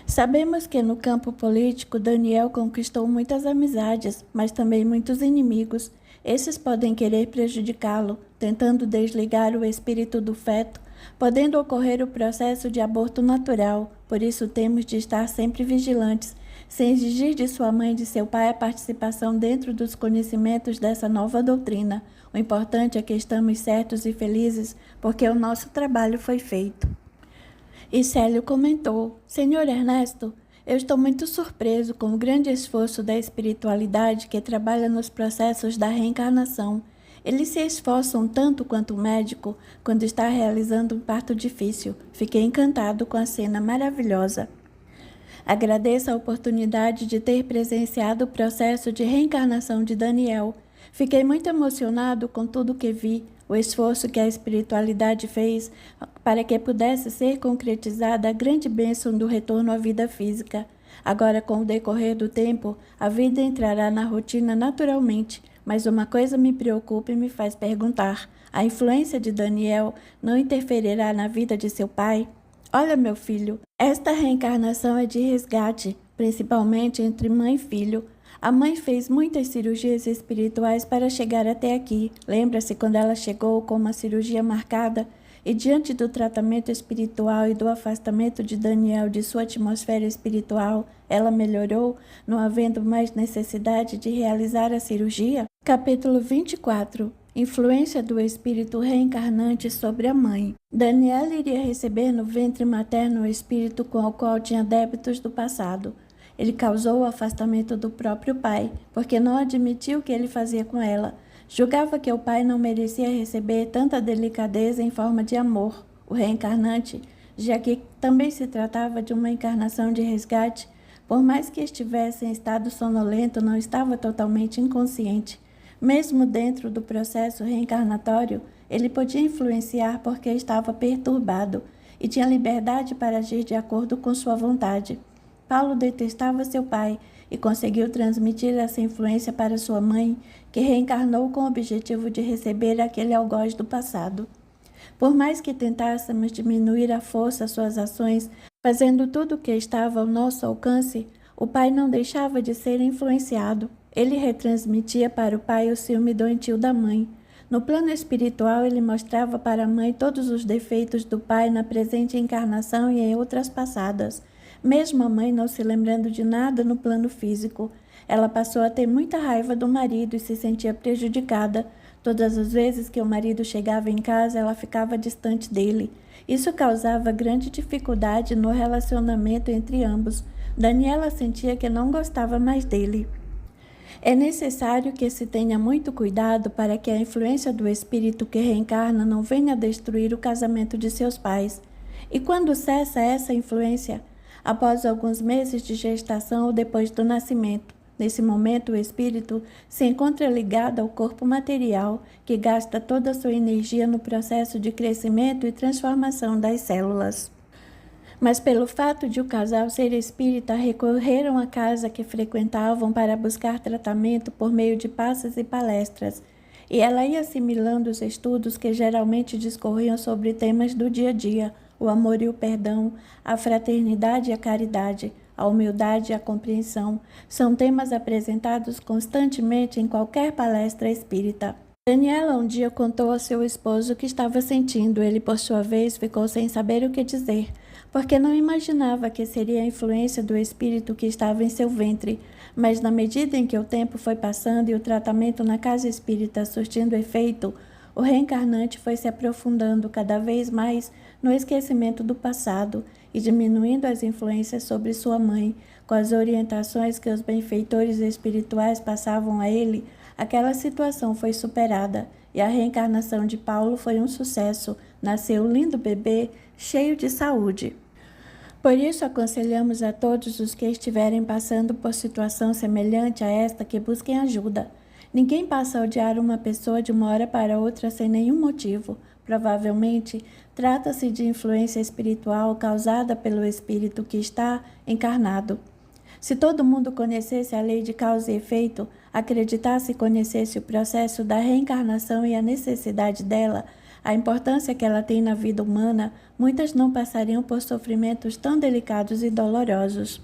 Sabemos que no campo político Daniel conquistou muitas amizades, mas também muitos inimigos. Esses podem querer prejudicá-lo, tentando desligar o espírito do feto, podendo ocorrer o processo de aborto natural. Por isso temos de estar sempre vigilantes, sem exigir de sua mãe e de seu pai a participação dentro dos conhecimentos dessa nova doutrina. O importante é que estamos certos e felizes, porque o nosso trabalho foi feito. E Célio comentou: Senhor Ernesto, eu estou muito surpreso com o grande esforço da espiritualidade que trabalha nos processos da reencarnação. Eles se esforçam tanto quanto o médico quando está realizando um parto difícil. Fiquei encantado com a cena maravilhosa. Agradeço a oportunidade de ter presenciado o processo de reencarnação de Daniel. Fiquei muito emocionado com tudo que vi, o esforço que a espiritualidade fez para que pudesse ser concretizada a grande bênção do retorno à vida física. Agora, com o decorrer do tempo, a vida entrará na rotina naturalmente, mas uma coisa me preocupa e me faz perguntar: a influência de Daniel não interferirá na vida de seu pai? Olha, meu filho, esta reencarnação é de resgate, principalmente entre mãe e filho. A mãe fez muitas cirurgias espirituais para chegar até aqui. Lembra-se quando ela chegou com uma cirurgia marcada? E diante do tratamento espiritual e do afastamento de Daniel de sua atmosfera espiritual, ela melhorou, não havendo mais necessidade de realizar a cirurgia? Capítulo 24. Influência do espírito reencarnante sobre a mãe. Daniel iria receber no ventre materno o espírito com o qual tinha débitos do passado. Ele causou o afastamento do próprio pai, porque não admitiu o que ele fazia com ela. Julgava que o pai não merecia receber tanta delicadeza em forma de amor. O reencarnante, já que também se tratava de uma encarnação de resgate, por mais que estivesse em estado sonolento, não estava totalmente inconsciente. Mesmo dentro do processo reencarnatório, ele podia influenciar porque estava perturbado e tinha liberdade para agir de acordo com sua vontade. Paulo detestava seu pai e conseguiu transmitir essa influência para sua mãe, que reencarnou com o objetivo de receber aquele algoz do passado. Por mais que tentássemos diminuir à força suas ações, fazendo tudo o que estava ao nosso alcance, o pai não deixava de ser influenciado. Ele retransmitia para o pai o ciúme doentio da mãe. No plano espiritual, ele mostrava para a mãe todos os defeitos do pai na presente encarnação e em outras passadas. Mesmo a mãe não se lembrando de nada no plano físico, ela passou a ter muita raiva do marido e se sentia prejudicada. Todas as vezes que o marido chegava em casa, ela ficava distante dele. Isso causava grande dificuldade no relacionamento entre ambos. Daniela sentia que não gostava mais dele. É necessário que se tenha muito cuidado para que a influência do espírito que reencarna não venha destruir o casamento de seus pais. E quando cessa essa influência? Após alguns meses de gestação ou depois do nascimento. Nesse momento, o espírito se encontra ligado ao corpo material, que gasta toda a sua energia no processo de crescimento e transformação das células. Mas pelo fato de o casal ser espírita, recorreram à casa que frequentavam para buscar tratamento por meio de passes e palestras, e ela ia assimilando os estudos que geralmente discorriam sobre temas do dia a dia, o amor e o perdão, a fraternidade e a caridade, a humildade e a compreensão. São temas apresentados constantemente em qualquer palestra espírita. Daniela um dia contou ao seu esposo o que estava sentindo. Ele, por sua vez, ficou sem saber o que dizer, porque não imaginava que seria a influência do espírito que estava em seu ventre. Mas na medida em que o tempo foi passando e o tratamento na casa espírita surtindo efeito, o reencarnante foi se aprofundando cada vez mais no esquecimento do passado e diminuindo as influências sobre sua mãe. Com as orientações que os benfeitores espirituais passavam a ele, aquela situação foi superada e a reencarnação de Paulo foi um sucesso. Nasceu um lindo bebê, cheio de saúde. Por isso, aconselhamos a todos os que estiverem passando por situação semelhante a esta que busquem ajuda. Ninguém passa a odiar uma pessoa de uma hora para outra sem nenhum motivo. Provavelmente, trata-se de influência espiritual causada pelo espírito que está encarnado. Se todo mundo conhecesse a lei de causa e efeito, acreditasse e conhecesse o processo da reencarnação e a necessidade dela, a importância que ela tem na vida humana, muitas não passariam por sofrimentos tão delicados e dolorosos.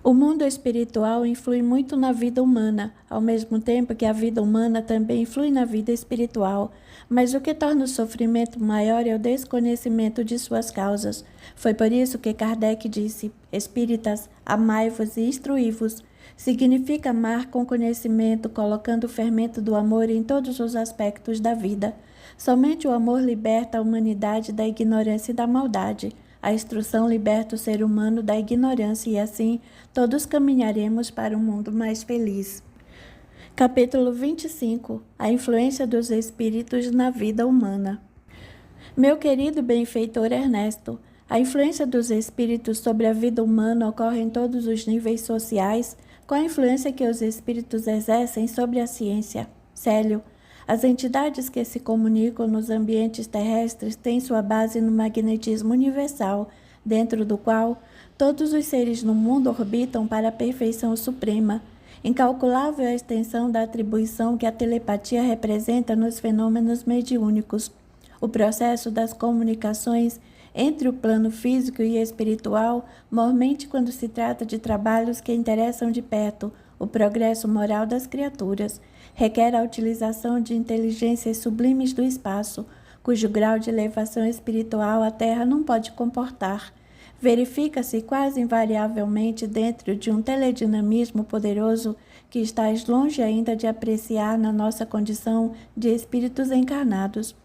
O mundo espiritual influi muito na vida humana, ao mesmo tempo que a vida humana também influi na vida espiritual. Mas o que torna o sofrimento maior é o desconhecimento de suas causas. Foi por isso que Kardec disse: Espíritas, amai-vos e instruí-vos. Significa amar com conhecimento, colocando o fermento do amor em todos os aspectos da vida. Somente o amor liberta a humanidade da ignorância e da maldade. A instrução liberta o ser humano da ignorância e assim todos caminharemos para um mundo mais feliz. Capítulo 25. A influência dos espíritos na vida humana. Meu querido benfeitor Ernesto, a influência dos espíritos sobre a vida humana ocorre em todos os níveis sociais, com a influência que os espíritos exercem sobre a ciência. Célio, as entidades que se comunicam nos ambientes terrestres têm sua base no magnetismo universal, dentro do qual todos os seres no mundo orbitam para a perfeição suprema. Incalculável a extensão da atribuição que a telepatia representa nos fenômenos mediúnicos. O processo das comunicações entre o plano físico e espiritual, mormente quando se trata de trabalhos que interessam de perto o progresso moral das criaturas, requer a utilização de inteligências sublimes do espaço, cujo grau de elevação espiritual a Terra não pode comportar. Verifica-se quase invariavelmente dentro de um teledinamismo poderoso que estás longe ainda de apreciar na nossa condição de espíritos encarnados.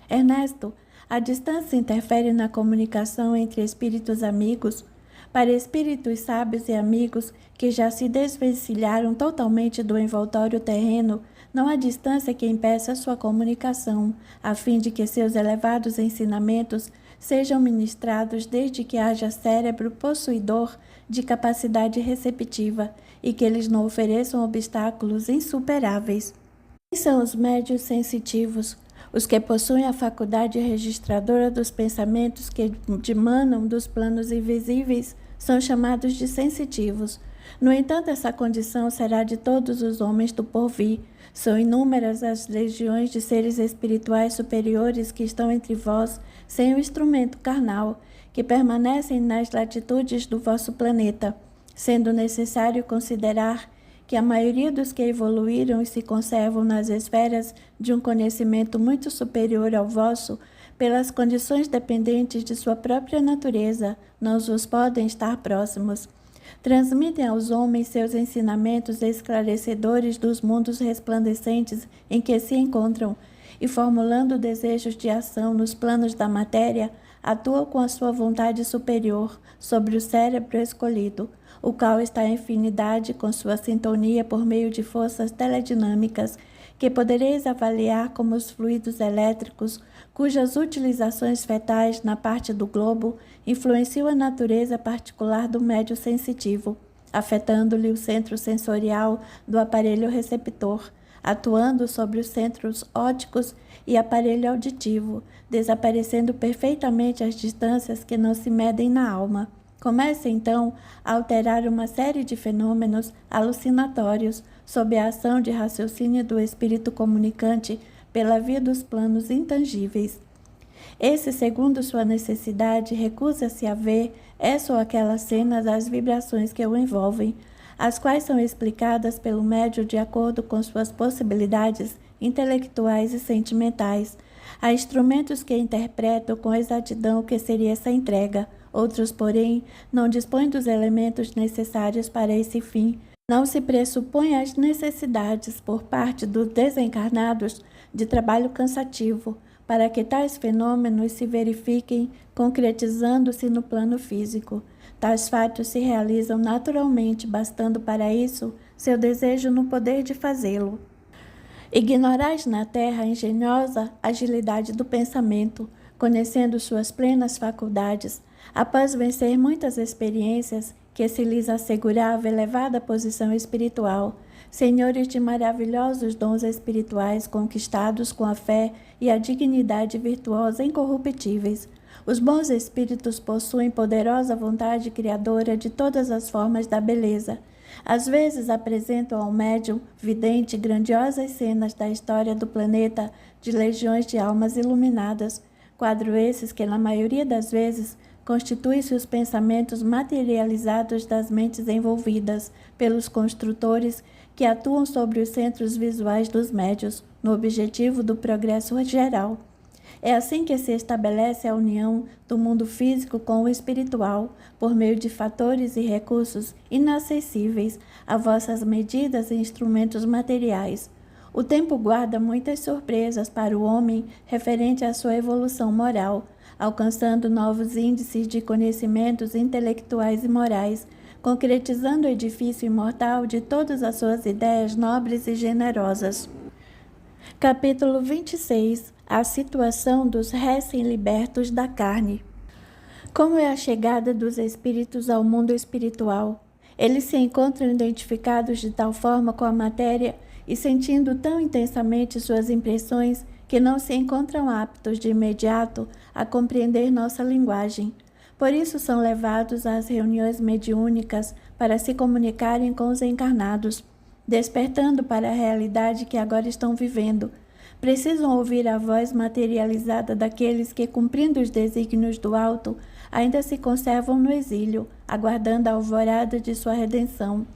Ernesto, a distância interfere na comunicação entre espíritos amigos. Para espíritos sábios e amigos que já se desvencilharam totalmente do envoltório terreno, não há distância que impeça sua comunicação, a fim de que seus elevados ensinamentos sejam ministrados desde que haja cérebro possuidor de capacidade receptiva e que eles não ofereçam obstáculos insuperáveis. Quem são os médios sensitivos? Os que possuem a faculdade registradora dos pensamentos que dimanam dos planos invisíveis são chamados de sensitivos. No entanto, essa condição será de todos os homens do porvir. São inúmeras as legiões de seres espirituais superiores que estão entre vós, sem o instrumento carnal, que permanecem nas latitudes do vosso planeta, sendo necessário considerar que a maioria dos que evoluíram e se conservam nas esferas de um conhecimento muito superior ao vosso, pelas condições dependentes de sua própria natureza, não vos podem estar próximos. Transmitem aos homens seus ensinamentos esclarecedores dos mundos resplandecentes em que se encontram, e formulando desejos de ação nos planos da matéria, atuam com a sua vontade superior sobre o cérebro escolhido, o qual está em afinidade com sua sintonia por meio de forças teledinâmicas, que podereis avaliar como os fluidos elétricos, cujas utilizações fetais na parte do globo influenciam a natureza particular do médio sensitivo, afetando-lhe o centro sensorial do aparelho receptor, atuando sobre os centros ópticos e aparelho auditivo, desaparecendo perfeitamente as distâncias que não se medem na alma. Começa então a alterar uma série de fenômenos alucinatórios sob a ação de raciocínio do espírito comunicante pela via dos planos intangíveis. Esse, segundo sua necessidade, recusa-se a ver essa ou aquela cena das vibrações que o envolvem, as quais são explicadas pelo médium de acordo com suas possibilidades intelectuais e sentimentais. Há instrumentos que interpretam com exatidão o que seria essa entrega, outros, porém, não dispõem dos elementos necessários para esse fim. Não se pressupõe as necessidades por parte dos desencarnados de trabalho cansativo, para que tais fenômenos se verifiquem concretizando-se no plano físico. Tais fatos se realizam naturalmente, bastando para isso seu desejo no poder de fazê-lo. Ignorais na terra a engenhosa agilidade do pensamento, conhecendo suas plenas faculdades, após vencer muitas experiências que se lhes assegurava elevada posição espiritual, senhores de maravilhosos dons espirituais conquistados com a fé e a dignidade virtuosa incorruptíveis. Os bons espíritos possuem poderosa vontade criadora de todas as formas da beleza. Às vezes apresentam ao médium vidente grandiosas cenas da história do planeta de legiões de almas iluminadas, quadro esses que, na maioria das vezes, constituem-se os pensamentos materializados das mentes envolvidas pelos construtores que atuam sobre os centros visuais dos médiuns, no objetivo do progresso geral. É assim que se estabelece a união do mundo físico com o espiritual, por meio de fatores e recursos inacessíveis a vossas medidas e instrumentos materiais. O tempo guarda muitas surpresas para o homem referente à sua evolução moral, alcançando novos índices de conhecimentos intelectuais e morais, concretizando o edifício imortal de todas as suas ideias nobres e generosas. Capítulo 26. A situação dos recém-libertos da carne. Como é a chegada dos espíritos ao mundo espiritual? Eles se encontram identificados de tal forma com a matéria e sentindo tão intensamente suas impressões que não se encontram aptos de imediato a compreender nossa linguagem. Por isso são levados às reuniões mediúnicas para se comunicarem com os encarnados, despertando para a realidade que agora estão vivendo. Precisam ouvir a voz materializada daqueles que, cumprindo os desígnios do alto, ainda se conservam no exílio, aguardando a alvorada de sua redenção.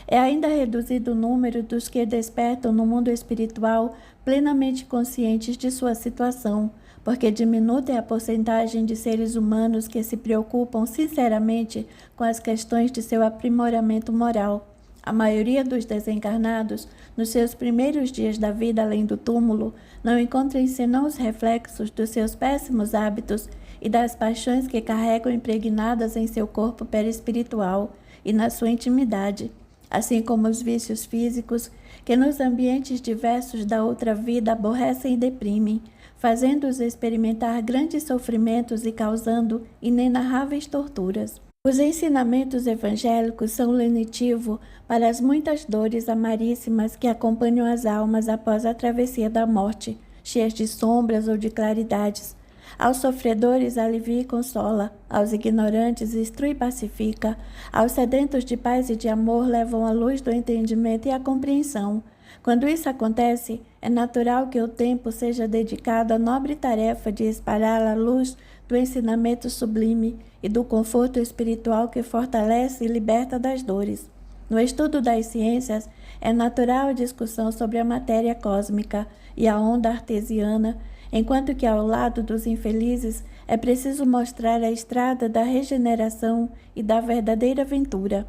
É ainda reduzido o número dos que despertam no mundo espiritual plenamente conscientes de sua situação, porque diminuta é a porcentagem de seres humanos que se preocupam sinceramente com as questões de seu aprimoramento moral. A maioria dos desencarnados, nos seus primeiros dias da vida além do túmulo, não encontram senão os reflexos dos seus péssimos hábitos e das paixões que carregam impregnadas em seu corpo perispiritual e na sua intimidade, assim como os vícios físicos que nos ambientes diversos da outra vida aborrecem e deprimem, fazendo-os experimentar grandes sofrimentos e causando inenarráveis torturas. Os ensinamentos evangélicos são lenitivo para as muitas dores amaríssimas que acompanham as almas após a travessia da morte, cheias de sombras ou de claridades. Aos sofredores alivia e consola, aos ignorantes instrui e pacifica, aos sedentos de paz e de amor levam a luz do entendimento e a compreensão. Quando isso acontece, é natural que o tempo seja dedicado à nobre tarefa de espalhar a luz do ensinamento sublime e do conforto espiritual que fortalece e liberta das dores. No estudo das ciências, é natural a discussão sobre a matéria cósmica e a onda artesiana, enquanto que ao lado dos infelizes é preciso mostrar a estrada da regeneração e da verdadeira ventura.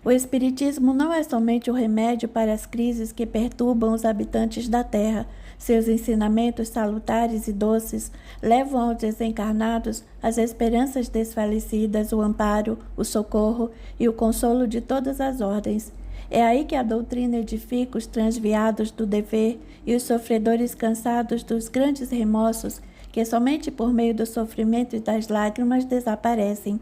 O Espiritismo não é somente o remédio para as crises que perturbam os habitantes da Terra. Seus ensinamentos salutares e doces levam aos desencarnados as esperanças desfalecidas, o amparo, o socorro e o consolo de todas as ordens. É aí que a doutrina edifica os transviados do dever e os sofredores cansados dos grandes remorsos que somente por meio do sofrimento e das lágrimas desaparecem.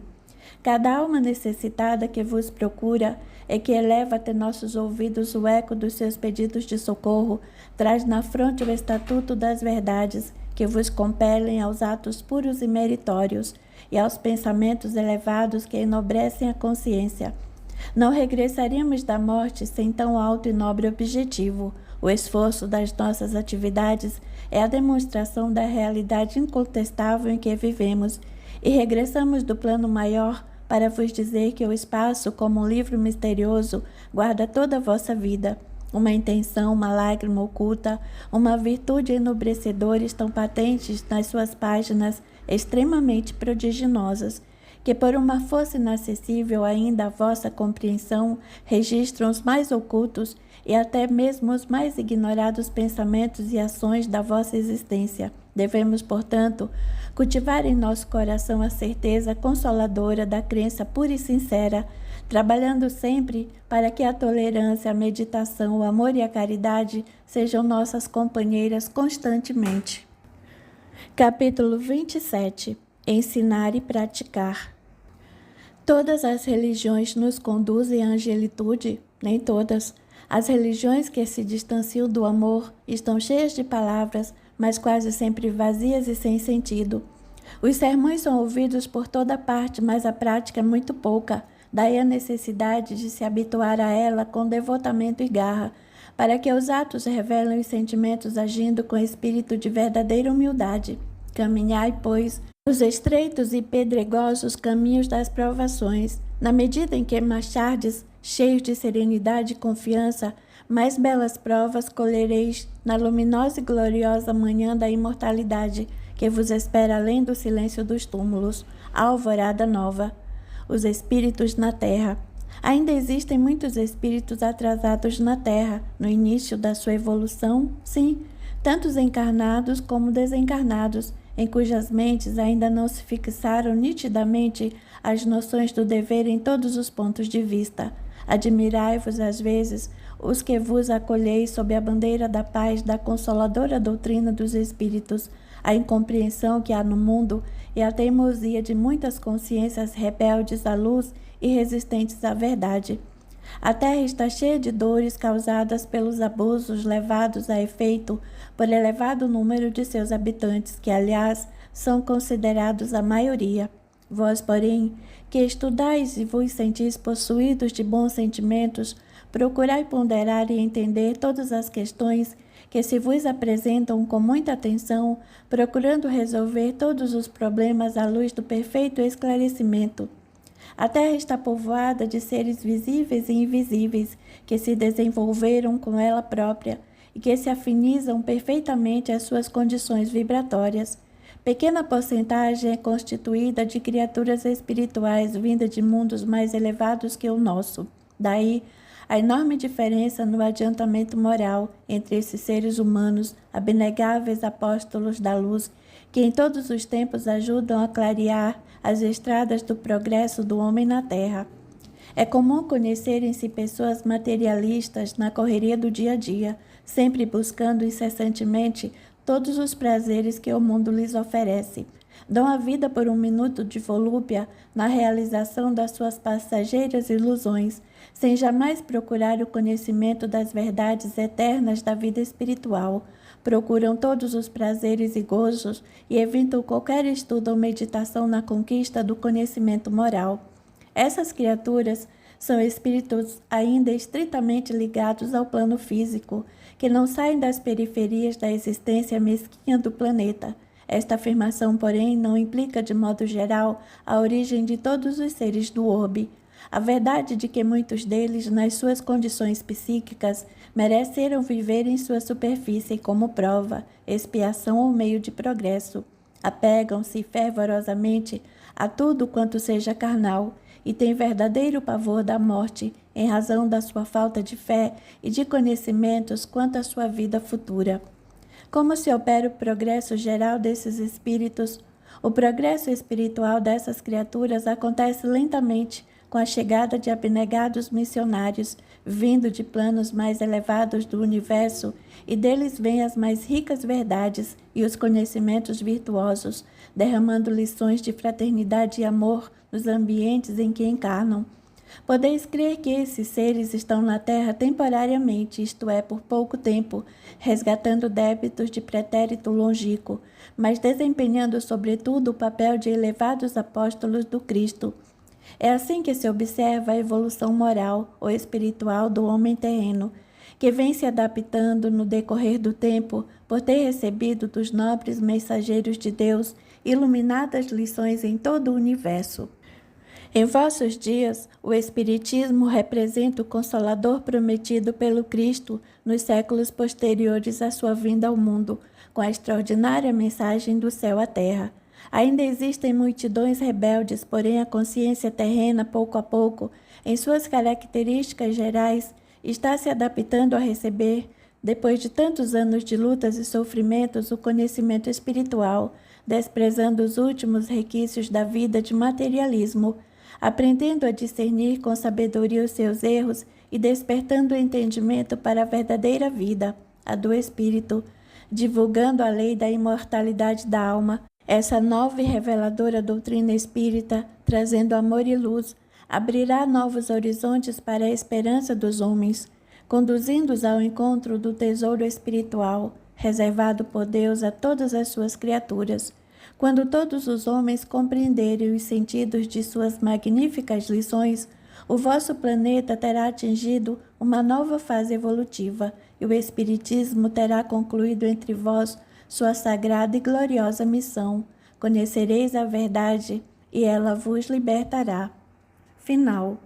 Cada alma necessitada que vos procura e que eleva até nossos ouvidos o eco dos seus pedidos de socorro, traz na fronte o estatuto das verdades que vos compelem aos atos puros e meritórios e aos pensamentos elevados que enobrecem a consciência. Não regressaríamos da morte sem tão alto e nobre objetivo. O esforço das nossas atividades é a demonstração da realidade incontestável em que vivemos, e regressamos do plano maior para vos dizer que o espaço, como um livro misterioso, guarda toda a vossa vida. Uma intenção, uma lágrima oculta, uma virtude enobrecedora estão patentes nas suas páginas extremamente prodigiosas, que por uma força inacessível ainda à vossa compreensão registram os mais ocultos e até mesmo os mais ignorados pensamentos e ações da vossa existência. Devemos, portanto, cultivar em nosso coração a certeza consoladora da crença pura e sincera, trabalhando sempre para que a tolerância, a meditação, o amor e a caridade sejam nossas companheiras constantemente. Capítulo 27. Ensinar e praticar. Todas as religiões nos conduzem à angelitude? Nem todas. As religiões que se distanciam do amor estão cheias de palavras, mas quase sempre vazias e sem sentido. Os sermões são ouvidos por toda parte, mas a prática é muito pouca. Daí a necessidade de se habituar a ela com devotamento e garra, para que os atos revelem os sentimentos agindo com espírito de verdadeira humildade. Caminhai, pois, nos estreitos e pedregosos caminhos das provações, na medida em que marchardes, cheios de serenidade e confiança, mais belas provas colhereis na luminosa e gloriosa manhã da imortalidade, que vos espera além do silêncio dos túmulos, a alvorada nova. Os espíritos na terra. Ainda existem muitos espíritos atrasados na terra, no início da sua evolução, sim, tanto os encarnados como desencarnados, em cujas mentes ainda não se fixaram nitidamente as noções do dever em todos os pontos de vista. Admirai-vos, às vezes, os que vos acolheis sob a bandeira da paz da consoladora doutrina dos Espíritos, a incompreensão que há no mundo e a teimosia de muitas consciências rebeldes à luz e resistentes à verdade. A terra está cheia de dores causadas pelos abusos levados a efeito por elevado número de seus habitantes, que, aliás, são considerados a maioria. Vós, porém, que estudais e vos sentis possuídos de bons sentimentos, procurai ponderar e entender todas as questões que se vos apresentam com muita atenção, procurando resolver todos os problemas à luz do perfeito esclarecimento. A terra está povoada de seres visíveis e invisíveis, que se desenvolveram com ela própria e que se afinizam perfeitamente às suas condições vibratórias. Pequena porcentagem é constituída de criaturas espirituais vindas de mundos mais elevados que o nosso. Daí, a enorme diferença no adiantamento moral entre esses seres humanos, abnegáveis apóstolos da luz, que em todos os tempos ajudam a clarear as estradas do progresso do homem na terra. É comum conhecerem-se pessoas materialistas na correria do dia a dia, sempre buscando incessantemente todos os prazeres que o mundo lhes oferece. Dão a vida por um minuto de volúpia na realização das suas passageiras ilusões, sem jamais procurar o conhecimento das verdades eternas da vida espiritual. Procuram todos os prazeres e gozos e evitam qualquer estudo ou meditação na conquista do conhecimento moral. Essas criaturas são espíritos ainda estritamente ligados ao plano físico, que não saem das periferias da existência mesquinha do planeta. Esta afirmação, porém, não implica de modo geral a origem de todos os seres do orbe. A verdade de que muitos deles, nas suas condições psíquicas, mereceram viver em sua superfície como prova, expiação ou meio de progresso. Apegam-se fervorosamente a tudo quanto seja carnal e têm verdadeiro pavor da morte em razão da sua falta de fé e de conhecimentos quanto à sua vida futura. Como se opera o progresso geral desses espíritos? O progresso espiritual dessas criaturas acontece lentamente com a chegada de abnegados missionários, vindo de planos mais elevados do universo, e deles vêm as mais ricas verdades e os conhecimentos virtuosos, derramando lições de fraternidade e amor nos ambientes em que encarnam. Podeis crer que esses seres estão na Terra temporariamente, isto é, por pouco tempo, resgatando débitos de pretérito longínquo, mas desempenhando sobretudo o papel de elevados apóstolos do Cristo. É assim que se observa a evolução moral ou espiritual do homem terreno, que vem se adaptando no decorrer do tempo por ter recebido dos nobres mensageiros de Deus iluminadas lições em todo o universo. Em vossos dias, o Espiritismo representa o Consolador prometido pelo Cristo nos séculos posteriores à sua vinda ao mundo, com a extraordinária mensagem do céu à terra. Ainda existem multidões rebeldes, porém a consciência terrena, pouco a pouco, em suas características gerais, está se adaptando a receber, depois de tantos anos de lutas e sofrimentos, o conhecimento espiritual, desprezando os últimos requisitos da vida de materialismo, aprendendo a discernir com sabedoria os seus erros e despertando o entendimento para a verdadeira vida, a do Espírito, divulgando a lei da imortalidade da alma. Essa nova e reveladora doutrina espírita, trazendo amor e luz, abrirá novos horizontes para a esperança dos homens, conduzindo-os ao encontro do tesouro espiritual, reservado por Deus a todas as suas criaturas. Quando todos os homens compreenderem os sentidos de suas magníficas lições, o vosso planeta terá atingido uma nova fase evolutiva e o Espiritismo terá concluído entre vós sua sagrada e gloriosa missão. Conhecereis a verdade e ela vos libertará. Final.